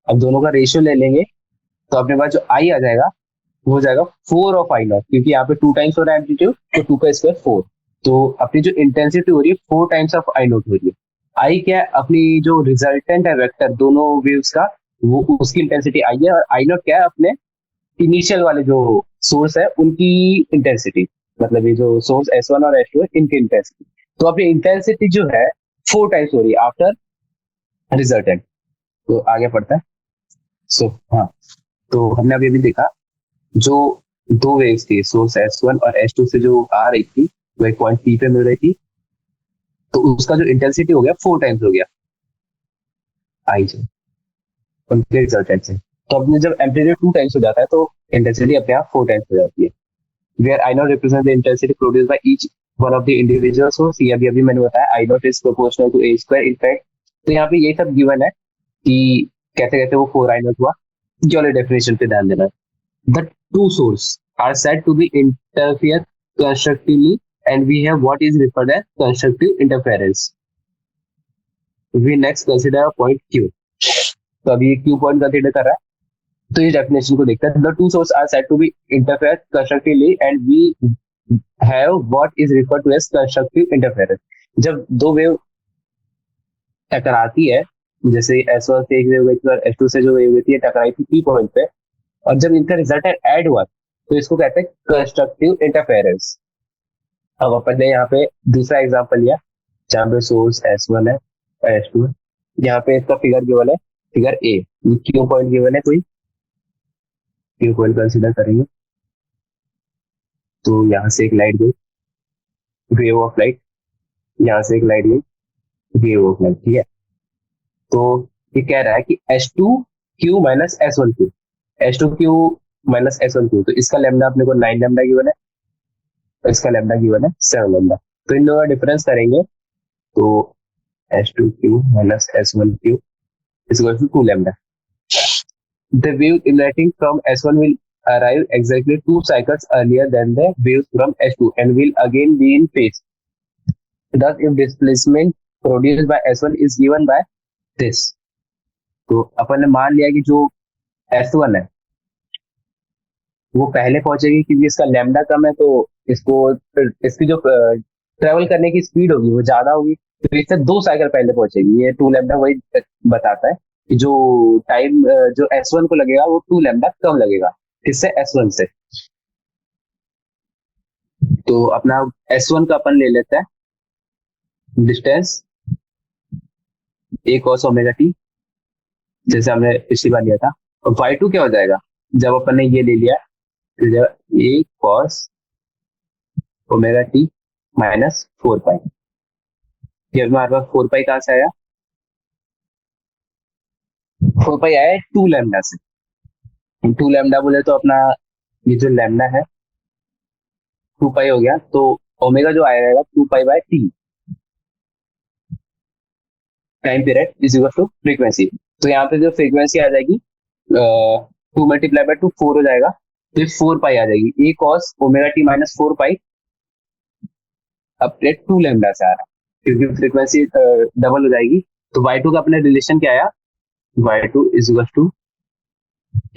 अब दोनों का रेशियो ले लेंगे तो अपने पास जो आई आ जाएगा वो हो जाएगा फोर ऑफ आई नॉट, क्योंकि यहाँ पे टू टाइम्स हो रहा है एम्पलीट्यूड, तो टू का स्क्वायर फोर। तो अपनी जो इंटेंसिटी हो रही है four times of I not हो रही है। आई क्या है, अपनी जो रिजल्टेंट है वेक्टर दोनों वेव्स का, वो उसकी इंटेंसिटी आई है, और आई नॉट क्या है, अपने इनिशियल वाले जो सोर्स है उनकी इंटेंसिटी, मतलब ये जो सोर्स एस वन और एस टू है इनकी इंटेंसिटी। तो अपनी इंटेंसिटी जो है फोर टाइम्स हो रही है आफ्टर रिजल्टेंट। तो आगे पढ़ता है। सो हाँ, तो हमने अभी अभी देखा जो दो वेव्स थी सोर्स एस वन और एस टू से जो आ रही थी वो एक पॉइंट पी पे मिल रही थी, तो उसका जो इंटेंसिटी हो गया फोर टाइम्स हो गया आई से, उनके रिजल्टेंट से। तो अपने जब एम्पलीट्यूड टू टाइम्स हो जाता है तो इंटेंसिटी अपने आप फोर टाइम्स हो जाती है। Where I not represent the intensity produced by each one of the individual source, ये अभी अभी मैंने बताया I not is proportional to a square in fact. तो यहाँ पे ये सब गिवन है कि कैसे कैसे वो फोर आई नॉट हुआ, जो वाले डेफिनेशन पे ध्यान देना। The two source are said to be interfere constructively and we have what is referred as constructive interference. We next consider point q. तो अभी क्यू पॉइंट कंसीडर कर रहा है, तो इस डेफिनेशन को देखते हैं। The two source are said to be interfere constructively and we have what is referred to as constructive interference. जब दो वेव टकराती है, जैसे एस वन से एक वेव गई थी और एस टू से जो वेव गई थी टकराई थी पी पॉइंट पे, और जब इनका रिजल्टेंट ऐड हुआ तो इसको कहते हैं कंस्ट्रक्टिव इंटरफेरेंस। अब अपन ने यहाँ पे दूसरा एग्जांपल लिया जहाँ पे सोर्स एस वन है एस टू है, यहाँ पे इसका फिगर गिवन है, figure A, Q point given है, कोई क्यू पॉइंट कंसिडर करेंगे। तो यहाँ से एक लाइट गई, वेव ऑफ लाइट, यहाँ से एक लाइट गई, वेव ऑफ लाइट, ठीक है। तो ये कह रहा है कि s two q minus s one q, s two q minus s one q, तो इसका लेमडा अपने को 9 लेमडा गिवन है, इसका लेमडा गिवन है 7 लेमडा। तो इन दोनों का डिफरेंस करेंगे तो s two q minus s one q is equal to 2 lambda. The wave emanating from S1 will arrive exactly 2 cycles earlier than the waves from S2 and will again be in phase. Thus, if displacement produced by S1 is given by this, तो अपन ने मान लिया कि जो S1 है वो पहले पहुंचेगी क्योंकि इसका लैम्डा कम है, तो इसको इसकी जो ट्रेवल करने की स्पीड होगी वो ज्यादा होगी, तो इससे 2 साइकिल पहले पहुंचेगी। ये 2 लैम्डा वही बताता है कि जो टाइम जो S1 को लगेगा वो 2 लैम्डा कम लगेगा इससे S1 से। तो अपना S1 का अपन ले लेते हैं distance a cos omega T, जैसे हमने पिछली बार लिया था। और y2 क्या हो जाएगा, जब अपन ने ये ले लिया तो जब a cos omega T minus 4 पाई, ये हमारे पास 4 पाई कहां से आया, 4 पाई आया 2 लैम्डा से। 2 लैम्डा बोले तो अपना ये जो लैम्डा है 2 पाई हो गया, तो ओमेगा जो आएगा 2 pi by t, time period is equal to frequency. तो यहाँ पे जो फ्रीक्वेंसी आ जाएगी 2 मल्टीप्लाई बाय 2 4 हो जाएगा, तो 4 पाई आ जाएगी, ए कॉस ओमेगा टी माइनस 4 पाई अपने 2 लैम्डा से आ रहा है क्योंकि फ्रीक्वेंसी डबल हो जाएगी। तो y2 का अपने रिलेशन क्या आया, y2 is equal to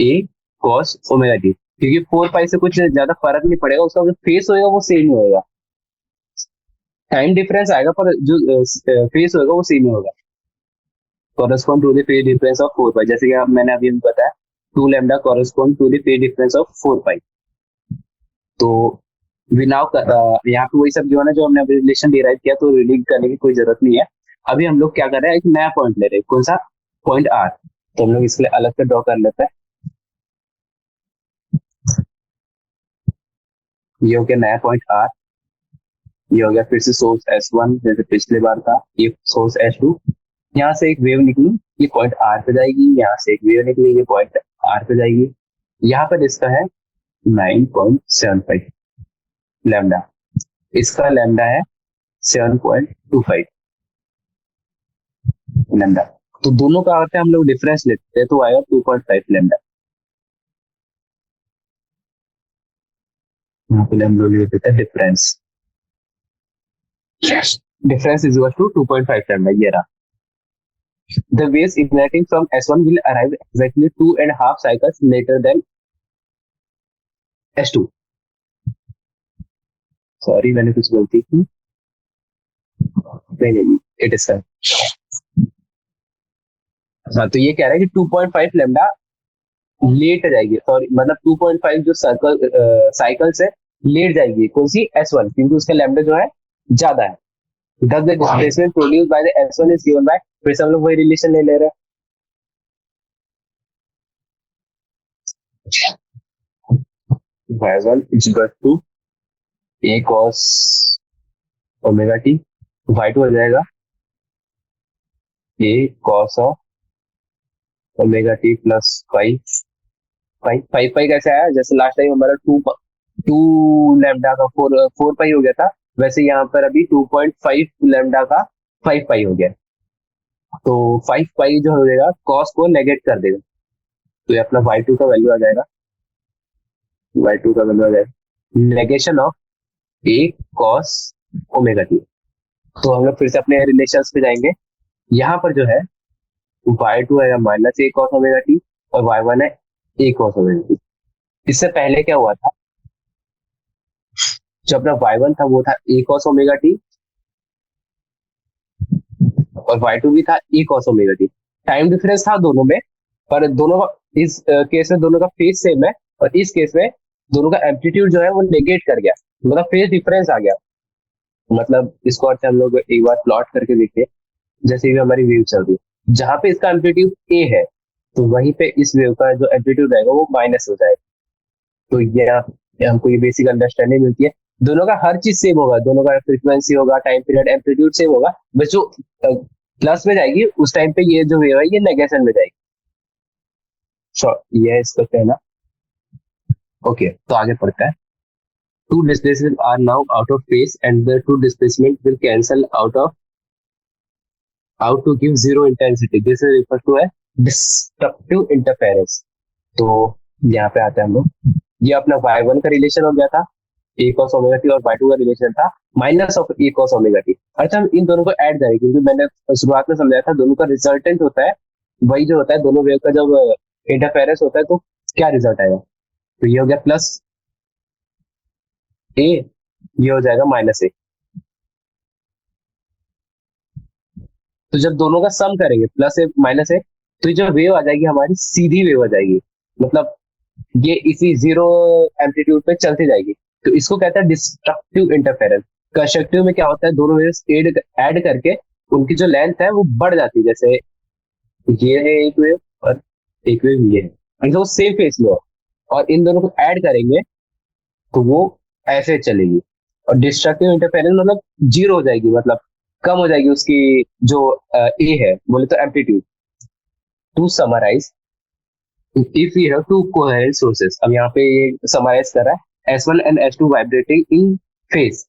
a cos omega t, क्योंकि 4 पाई से कुछ ज्यादा फर्क नहीं पड़ेगा, उसका जो फेस होएगा वो सेम ही होएगा, टाइम डिफरेंस आएगा पर जो फेस होएगा वो सेम ही होगा, correspond to the phase difference of 4 pi, जैसे कि मैंने अभी बताया 2 lambda correspond to the phase difference of 4 pi। तो वी नाउ यहाँ पे वही सब जो है ना जो हमने अभी रिलेशन डिराइव किया, तो रीडिंग करने की कोई जरूरत नहीं है। अभी हम लोग क्या कर रहे हैं, एक नया पॉइंट ले रहे हैं, कौन सा पॉइंट आर, तो हम लोग इसके लिए अलग से ड्रॉ कर लेते हैं। ये हो गया नया पॉइंट आर, ये हो गया फिर से सोर्स S1 जैसे पिछले बार था, ये सोर्स S2, यहाँ से एक वेव निकली, ये पॉइंट आर पे जाएगी, यहाँ से एक वेव निकली, ये पॉइंट आर पे जाएगी। यहाँ पर इसका है 9.75 लैम्डा, इसका लैम्डा है 7.25, लैम्डा। तो दोनों का अगर हम लोग डिफरेंस लेते हैं तो आएगा 2.5 लैम्डा। यहाँ पे हम लोग ले लेते हैं difference. Difference is equal to 2.5 lambda, ये रहा। The waves emanating from S1 will arrive exactly 2.5 cycles later than S2। Sorry, मैंने कुछ गलती की। नहीं, इट इज सर। हाँ, तो ये कह रहा है कि 2.5 लेमडा लेट जाएगी, सॉरी मतलब 2.5 जो सर्कल साइकिल्स है लेट जाएगी कौन सी, S1, क्योंकि उसका लेमडा जो है ज्यादा है। Thus the displacement produced by the S1 is given by, फिर से हम लोग वही रिलेशन ले रहे हैं, y1 is equal to a cos omega T, y2 हो जाएगा a cos of omega t plus five. Five five pi कैसे आया, जैसे लास्ट टाइम हमारा टू लैम्डा का फोर पाई हो गया था, वैसे यहाँ पर अभी 2.5 लैम्डा का 5 पाई हो गया। तो 5 पाई जो हो जाएगा कॉस को नेगेट कर देगा, तो ये अपना y2 का वैल्यू आ जाएगा, y2 का वैल्यू आ जाएगा negation of A cos omega T. तो हम लोग फिर से अपने रिलेशंस पे जाएंगे। यहाँ पर जो है y2 है माइनस ए कॉस ओमेगा टी और y1 है ए कॉस ओमेगा टी। इससे पहले क्या हुआ था, जो अपना y1 था वो था ए कॉस ओमेगा टी और y2 भी था A cos omega t. Time difference था दोनों में, पर दोनों का इस केस में दोनों का फेज सेम है, और इस केस में दोनों का एम्पलीट्यूड जो है वो नेगेट कर गया, मतलब फेज डिफरेंस आ गया। मतलब इसको अर्थ हम लोग एक बार प्लॉट करके देखते हैं। जैसे भी हमारी वेव चल रही है, जहां पे इसका एम्पलीट्यूड ए है तो वहीं पे इस वेव का जो एम्पलीट्यूड रहेगा वो माइनस हो जाएगा। तो ये हमको ये बेसिक अंडरस्टैंडिंग मिलती है। दोनों का हर चीज सेम होगा, दोनों का फ्रीक्वेंसी होगा, टाइम पीरियड, एम्पलीट्यूड सेम होगा, बस जो प्लस में जाएगी उस टाइम पे ये जो वेव है ये नेगेशन में जाएगी। ये है इसका कहना। ओके, तो आगे पढ़ता है। Two displacements are now out of phase and the two displacement will cancel out to give zero intensity. This is referred to as destructive interference। तो यहाँ पे आते हैं हम लोग, ये अपना y1 का रिलेशन हो गया था a cos ओमेगा टी, और y2 का रिलेशन था minus of a cos omega T. अच्छा, हम इन दोनों को ऐड करें, क्योंकि मैंने शुरुआत में समझाया था दोनों का रिजल्टेंट होता है वही जो होता है, दोनों वेव का जब इंटरफेरेंस होता है तो क्या रिजल्ट आएगा। तो ये हो गया प्लस ए, ये हो जाएगा माइनस ए। तो जब दोनों का सम करेंगे प्लस ए माइनस ए, तो ये जो वेव आ जाएगी हमारी सीधी वेव आ जाएगी, मतलब ये इसी जीरो एम्पलीट्यूड पे चलती जाएगी। तो इसको कहते हैं डिस्ट्रक्टिव इंटरफेरेंस। कंस्ट्रक्टिव में क्या होता है, दोनों वेव्स ऐड करके उनकी जो लेंथ है वो बढ़ जाती है। जैसे ये है एक वेव और एक वेव ये है, मतलब वो सेम फेस में हो, और इन दोनों को ऐड करेंगे तो वो ऐसे चलेगी। और डिस्ट्रक्टिव इंटरफेरेंस मतलब जीरो हो जाएगी, मतलब कम हो जाएगी उसकी जो ए है बोले तो amplitude. To summarize, if you have two coherent sources, अब यहाँ पे ये समराइज कर रहा है S1 and S2 vibrating in phase,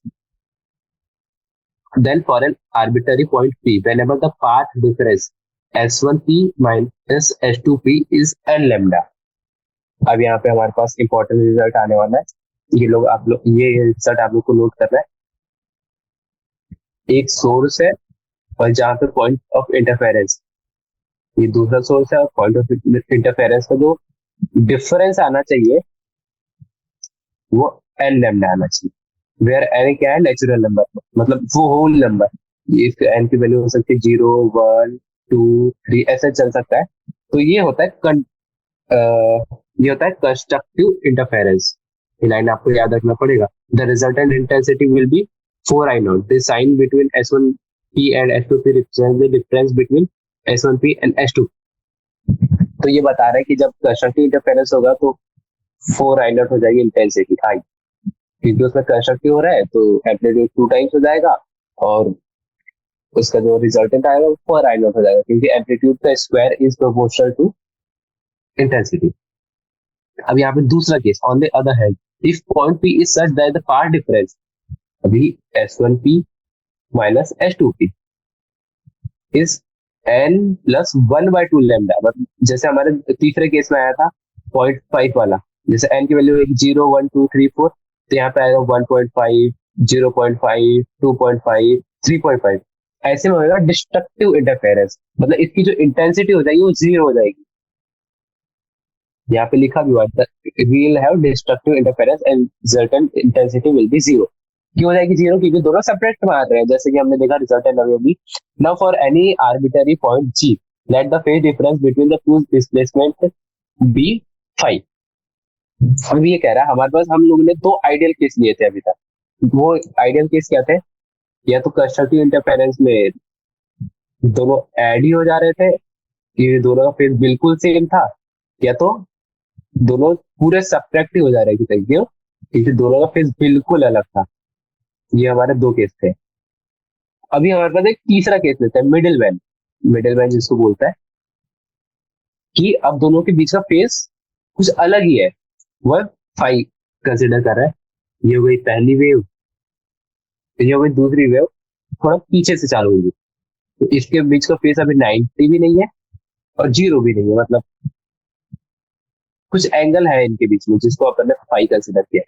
then for an arbitrary point P whenever the path difference S1P minus S2P is n lambda। अब यहाँ पे हमारे पास इंपॉर्टेंट रिजल्ट आने वाला है, ये लोग आप लोग ये रिजल्ट आप लोग को नोट करना है। एक सोर्स है और जहाँ पे पॉइंट ऑफ इंटरफेरेंस, ये दूसरा सोर्स है, और पॉइंट ऑफ इंटरफेरेंस का जो डिफरेंस आना चाहिए वो एन लैम्डा आना चाहिए। वेयर एन क्या है, नेचुरल नंबर, मतलब वो होल नंबर। इसके एन की वैल्यू हो सकती है 0, 1, 2, 3, ऐसे चल सकता है। तो ये होता है ये होता है कंस्ट्रक्टिव इंटरफेरेंस। ये लाइन आपको याद रखना पड़ेगा। The resultant intensity will be 4I0। The sine between S1P and S2P represent the difference between S1P and S2। तो ये बता रहा है कि जब कंस्ट्रक्टिव इंटरफेरेंस होगा तो 4I0 हो जाएगी इंटेंसिटी आई, क्योंकि उसमें कंस्ट्रक्टिव हो रहा है तो एम्पलीट्यूड 2 टाइम्स हो जाएगा, और उसका जो रिजल्टेंट आएगा वो 4I0 हो जाएगा, क्योंकि एम्पलीट्यूड का square is proportional to intensity. अब यहाँ पे दूसरा case, on the other hand if point P is such that the path difference, अभी S1P minus S2P is n plus 1/2 lambda, मतलब जैसे हमारे तीसरे केस में आया था 0.5 वाला, जैसे n की वैल्यू 0 1 2 3 4, तो यहाँ पे आएगा 1.5, 0.5, 2.5, 3.5। ऐसे में होगा डिस्ट्रक्टिव इंटरफेरेंस, मतलब इसकी जो इंटेंसिटी हो जाएगी वो जीरो हो जाएगी। यहाँ पे लिखा भी हुआ है we'll have destructive interference and resultant intensity will be zero. क्यों हो जाएगी जीरो? क्योंकि दोनों सेपरेट मार रहे हैं, जैसे कि हमने देखा रिजल्टेंट अभी अभी। Now for any arbitrary point G, let the phase difference between the two displacement be 5। अभी ये कह रहा है हमारे पास, हम लोगों ने दो आइडियल केस लिए थे अभी तक। वो आइडियल केस क्या थे? या तो कंस्ट्रक्टिव इंटरफेरेंस में दोनों ऐड ही हो जा रहे थे, ये दोनों का फेज बिल्कुल सेम था, या तो दोनों पूरे सब्ट्रैक्टिव हो जा रहे थे। क्यों? क्योंकि दोनों का फेज बिल्कुल अलग था। ये हमारे दो केस थे। अभी हमारे पास एक तीसरा केस लेते हैं, मिडिल वैन। मिडिल वैन जिसको बोलता है कि अब दोनों के बीच का फेज कुछ अलग ही है, वह 5 कंसिडर कर रहा है। ये हो गई पहली वेव, ये हो गई दूसरी वेव, थोड़ा पीछे से चालू होगी। तो इसके बीच का फेज अभी 90 भी नहीं है और जीरो भी नहीं है, मतलब कुछ एंगल है इनके बीच में जिसको अपन ने 5 कंसिडर किया।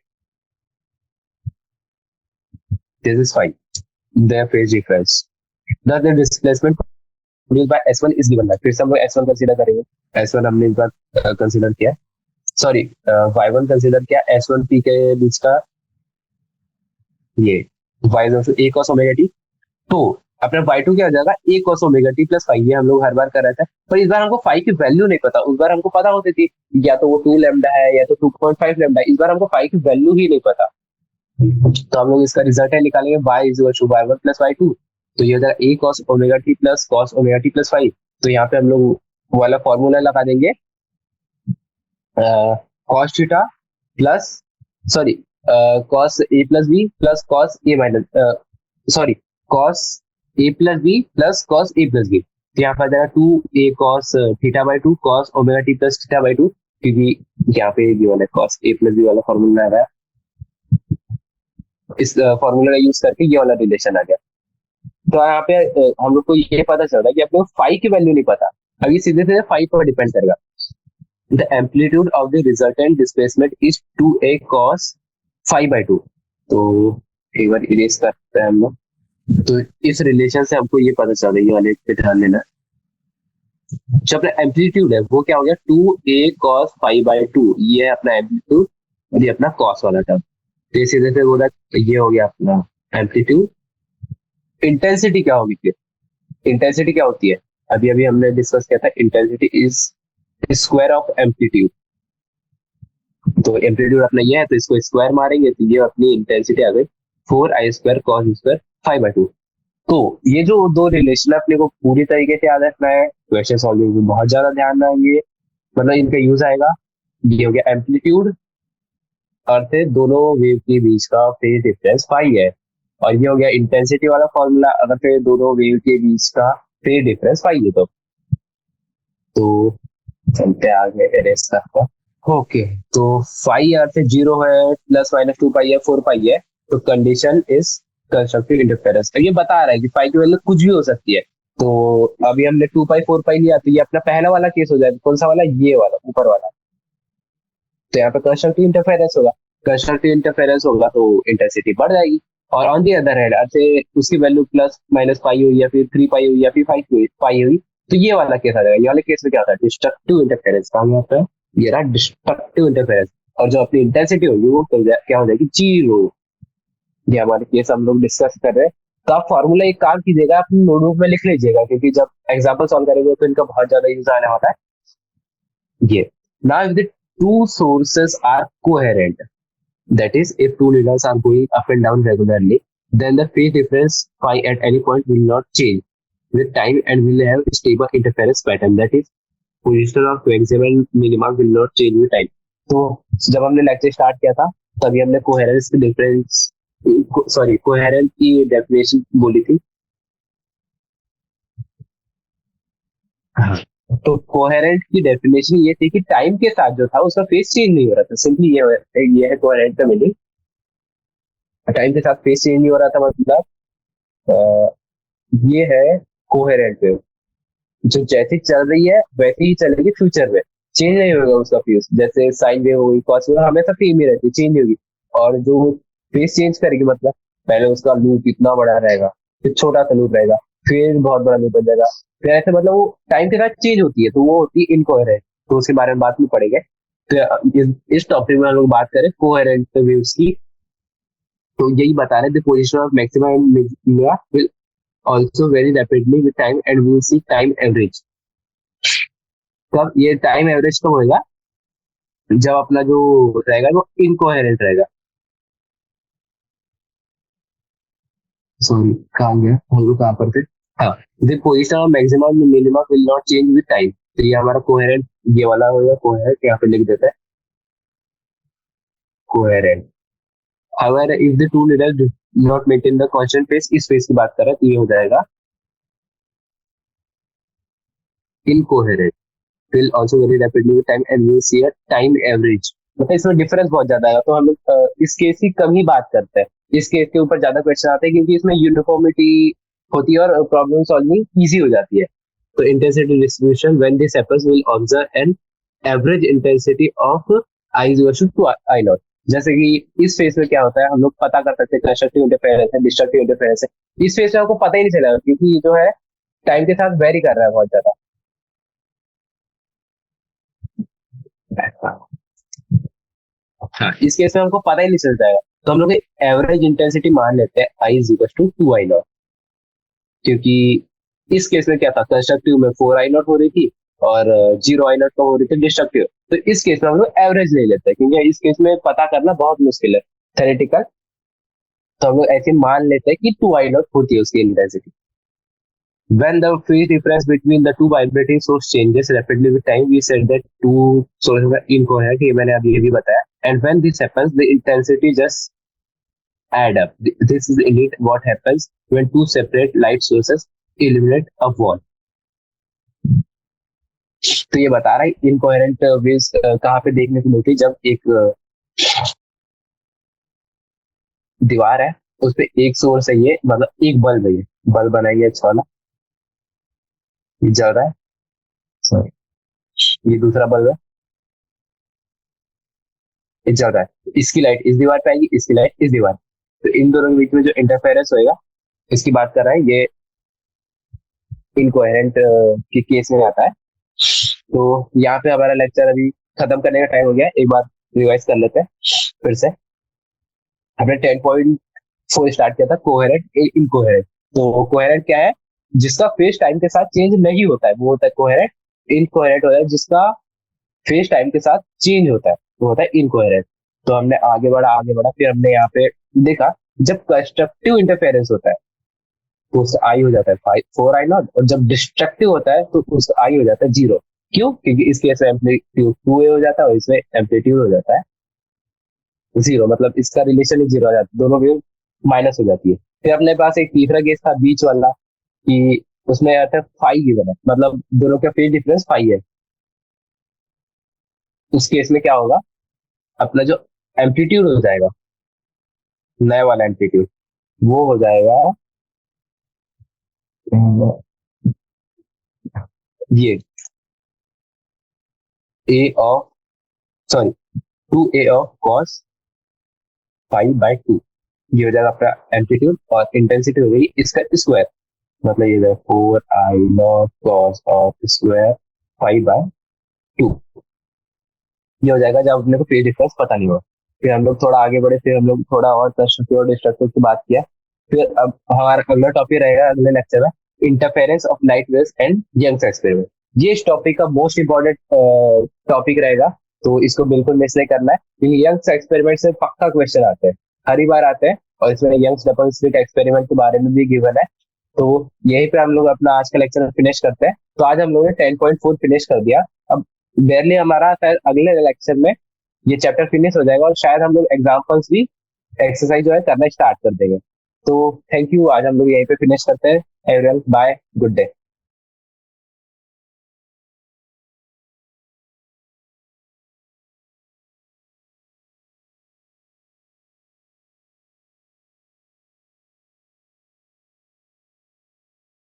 This is 5 their phase difference. Thus the displacement produced by S1 is given by, फिर से हम लोग S1 कंसीडर करेंगे। S1 हमने इस बार कंसीडर किया, सॉरी Y1 कंसीडर किया, S1 P के बीच का ये Y a cos omega T. तो अपना Y2 क्या हो जाएगा? a cos omega t plus 5। ये हम लोग हर बार कर रहे थे, पर इस बार हमको 5 की वैल्यू नहीं पता। उस बार हमको पता होती थी या तो वो 2 लैम्डा है या तो 2.5 लैम्डा। इस बार हमको 5 की वैल्यू ही नहीं पता, तो हम लोग इसका रिजल्ट है निकालेंगे y is equal to y1 plus y2। तो ये हो जाएगा a cos omega t plus cos omega t plus 5। तो यहाँ पे हम लोग वो वाला फॉर्मूला लगा देंगे, cos theta plus, sorry cos a plus B plus cos a minus, sorry cos a plus B plus cos a plus B. तो यहाँ पर आ जाएगा 2a cos theta by 2 cos omega t plus theta by 2, क्योंकि यहाँ पे ये वाला cos a प्लस बी वाला फॉर्मूला आ रहा है। इस फॉर्मूला का यूज करके ये वाला रिलेशन आ गया। तो यहाँ पे हम लोग को ये पता चल रहा है कि अपने को 5 की वैल्यू नहीं पता। अब ये सीधे सीधे 5 पर डिपेंड करेगा। The amplitude of the resultant displacement is 2a cos 5/2। तो एक बार इरेज करते हैं हम लोग। तो इस रिलेशन से हमको ये पता चल रहा है, ये वाले पे ध्यान देना। जो अपना एम्पलीट्यूड है वो क्या हो गया? 2a cos 5/2, ये है अपना एम्पलीट्यूड और ये अपना कॉस वाला टर्म। तो ये सीधे से बोला ये हो गया अपना एम्पलीट्यूड। इंटेंसिटी क्या होगी फिर? इंटेंसिटी क्या होती है? अभी अभी हमने डिस्कस किया था, intensity is square of amplitude. तो एम्पलीट्यूड अपना ये है, तो इसको स्क्वायर मारेंगे तो ये अपनी इंटेंसिटी आ गई 4i² cos स्क्वायर 5/2। तो ये जो दो रिलेशन अपने को पूरी तरीके से याद रखना है, क्वेश्चन सॉल्विंग में बहुत ज्यादा ध्यान देंगे, मतलब इनका यूज आएगा। ये हो गया एम्पलीट्यूड, अर्थ है दोनों वेव के बीच का फेज डिफरेंस 5 है। और ये हो गया इंटेंसिटी वाला फॉर्मूला, अगर फिर दोनों वेव के बीच का फेज डिफरेंस 5 है तो चलते आगे एरेस करता। ओके, तो 5 अर्थ है 0 है, प्लस माइनस 2 पाई है, 4 पाई है, तो कंडीशन इज कंस्ट्रक्टिव इंटरफेरेंस। तो ये बता रहा है कि 5 की वैल्यू कुछ भी हो सकती है। तो अभी हमने 2 पाई 4 पाई लिया, तो ये अपना पहला वाला केस हो जाएगा। कौन सा वाला? ये वाला ऊपर वाला। तो यहाँ पे कंस्ट्रक्टिव इंटरफेरेंस होगा। कंस्ट्रक्टिव इंटरफेरेंस होगा तो इंटेंसिटी बढ़ जाएगी। और ऑन दी अदर हैंड अर्थ उसकी वैल्यू प्लस माइनस पाई हुई या फिर 3 पाई हुई या फिर 5 पाई हुई, तो ये वाला केस आ जाएगा। ये वाले केस में क्या होता है? Destructive interference. कहा यहाँ पे ये रहा डिस्ट्रक्टिव इंटरफेरेंस। और जो अपनी इंटेंसिटी होगी वो क्या हो जाएगी? जीरो। ये हमारे केस हम लोग डिस्कस कर रहे हैं। तो आप फॉर्मूला एक काम कीजिएगा, अपनी नोटबुक में लिख लीजिएगा, क्योंकि जब एग्जाम्पल सॉल्व करेंगे तो इनका बहुत ज्यादा यूज आने वाला है। ये now if the two sources are coherent, that is if two needles are going up and down regularly, then the phase difference phi at any point will not change with time and will have stable interference pattern, that is position of maximum minima will not change with time। तो जब हमने lecture start किया था तभी हमने coherence की difference, sorry coherence की definition बोली थी। हाँ। तो कोहेरेंट की डेफिनेशन ये थी कि टाइम के साथ जो था उसका फेज चेंज नहीं हो रहा था। सिंपली ये है कोहेरेंट का मीनिंग। टाइम के साथ फेज चेंज नहीं हो रहा था, मतलब ये है कोहेरेंट वेव। जो जैसी चल रही है वैसे ही चलेगी फ्यूचर में, चेंज नहीं होगा उसका फेस। जैसे साइन वेव होगी, कॉस वेव हमेशा सेम ही रहती है, चेंज नहीं होगी। और जो फेस चेंज करेगी मतलब पहले उसका लूप इतना बड़ा रहेगा, फिर छोटा सा लूप रहेगा, फिर बहुत बड़ा लूप बन जाएगा, फिर ऐसे मतलब वो टाइम के साथ चेंज होती है, तो वो होती है इनकोहेरेंट। तो उसके बारे में बात में पढ़ेंगे। तो इस टॉपिक में हम लोग बात करें कोहेरेंट वेव्स की। तो यही बता रहे थे, position of maximum and minima will also vary rapidly with time and we will see time average. कब ये टाइम एवरेज कब होएगा? जब अपना जो रहेगा वो इनकोहेरेंट रहेगा। सॉरी, कहाँ गया हम लोग, कहाँ पर थे? हाँ, the position of maximum minimum will not change with time. तो ये हमारा कोहेरेंट, ये वाला होगा कोहेरेंट, यहाँ पे लिख देते हैं coherent. However, if the two needles do not maintain the constant pace, इस फेस की बात कर रहे हैं, तो ये हो जाएगा incoherent, will also vary rapidly with time and will see a time average। मतलब इसमें डिफरेंस बहुत ज्यादा है, तो हम लोग इस केस की कम ही बात करते हैं। इस केस के ऊपर ज्यादा क्वेश्चन आते हैं क्योंकि इसमें यूनिफॉर्मिटी होती है और प्रॉब्लम सॉल्विंग इजी हो जाती है। तो intensity distribution when this happens will observe an average intensity of I is equal to I naught. जैसे कि इस फेस में क्या होता है, हम लोग पता कर सकते हैं कंस्ट्रक्टिव इंटरफेरेंस है, डिस्ट्रक्टिव इंटरफेरेंस है। इस फेस में आपको पता ही नहीं चलेगा क्योंकि ये जो है टाइम के साथ वेरी कर रहा है बहुत ज्यादा। हाँ, इस केस में हमको पता ही नहीं चल जाएगा, तो हम लोग एवरेज इंटेंसिटी मान लेते हैं I is equal to two I not. क्योंकि इस केस में क्या था, कंस्ट्रक्टिव में फोर आई नॉट हो रही थी और जीरो आई नॉट का हो रही थी डिस्ट्रक्टिव। तो इस केस में हम लोग एवरेज ले लेते हैं क्योंकि इस केस में पता करना बहुत मुश्किल है थेरेटिकल। तो हम लोग ऐसे मान लेते हैं कि टू आई नॉट होती है उसकी intensity. When the phase difference between the two vibrating source changes rapidly with time, we said that two sources are incoherent. ये मैंने अभी भी बताया. And when this happens, the intensity just add up. This is indeed what happens when two separate light sources illuminate a wall. तो ये बता रहा है इनकोहेरेंट वेव्स कहाँ पे देखने को मिलती है, जब एक दीवार है उस पे एक सोर्स है, ये मतलब एक बल्ब है, ये बल्ब बनाएंगे अच्छा वाला, ये जल रहा है, सॉरी ये दूसरा बल्ब है, ये जल रहा है। इसकी लाइट इस दीवार पे आएगी, इसकी लाइट इस दीवार। तो इन दोनों के बीच में जो इंटरफेरेंस होएगा, इसकी बात कर रहा है, ये इनकोहेरेंट के केस में आता है। तो यहाँ पे हमारा लेक्चर अभी खत्म करने का टाइम हो गया है। एक बार रिवाइज कर लेते हैं फिर से। हमने 10.4 स्टार्ट किया था कोहेरेंट इनकोहेरेंट। तो कोहेरेंट क्या है? जिसका फेस टाइम के साथ चेंज नहीं होता है वो होता है कोहेरेंट। इनकोहेरेंट होता है जिसका फेस टाइम के साथ चेंज होता है वो होता है इनकोहेरेंट। तो हमने आगे बढ़ा, फिर हमने यहाँ पे देखा जब कंस्ट्रक्टिव इंटरफेरेंस होता है तो उसका आई हो जाता है फाइव फोर आई नॉट, और जब डिस्ट्रक्टिव होता है तो उसका आई हो जाता है जीरो। क्यों? क्योंकि इस केस में एम्पलीट्यूड टू ए हो जाता है और इसमें एम्पलीट्यूड हो जाता है जीरो, मतलब इसका रिलेशन ही जीरो आ जाता है, दोनों वेव माइनस हो जाती है। फिर अपने पास एक तीसरा केस था बीच वाला कि उसमें आता है फाइव गिवन है, मतलब दोनों का फेज डिफरेंस फाइव है। उस केस में क्या होगा, अपना जो एम्पलीट्यूड हो जाएगा, नया वाला एम्पलीट्यूड, वो हो जाएगा ये A of sorry two A of cos five by two. ये हो जाएगा अपना एम्पलीट्यूड, और इंटेंसिटी हो गई इसका स्क्वायर, मतलब ये four I not cos of square five by two. ये हो जाएगा जब अपने को फेज डिफरेंस पता नहीं होगा। फिर हम लोग थोड़ा आगे बढ़े, फिर हम लोग थोड़ा और कंस्ट्रक्टिव और डिस्ट्रक्टिव की बात किया। फिर अब हमारा अगला टॉपिक रहेगा अगले लेक्चर में, interference of light waves and Young's experiment. ये इस टॉपिक का मोस्ट इंपॉर्टेंट टॉपिक रहेगा, तो इसको बिल्कुल मिस नहीं करना है क्योंकि यंग्स एक्सपेरिमेंट से पक्का क्वेश्चन आते हैं, हर ही बार आते हैं। और इसमें यंग्स डबल स्लिट एक्सपेरिमेंट के बारे में भी गिवन है। तो यहीं पे हम लोग अपना आज का लेक्चर फिनिश करते हैं। तो आज हम लोगों ने 10.4 फिनिश कर दिया। अब बेरली हमारा शायद अगले लेक्चर में ये चैप्टर फिनिश हो जाएगा और शायद हम लोग एग्जाम्पल्स भी एक्सरसाइज जो है करना स्टार्ट कर देंगे। तो थैंक यू, आज हम लोग यहीं पे फिनिश करते हैं। Everyone bye, good day.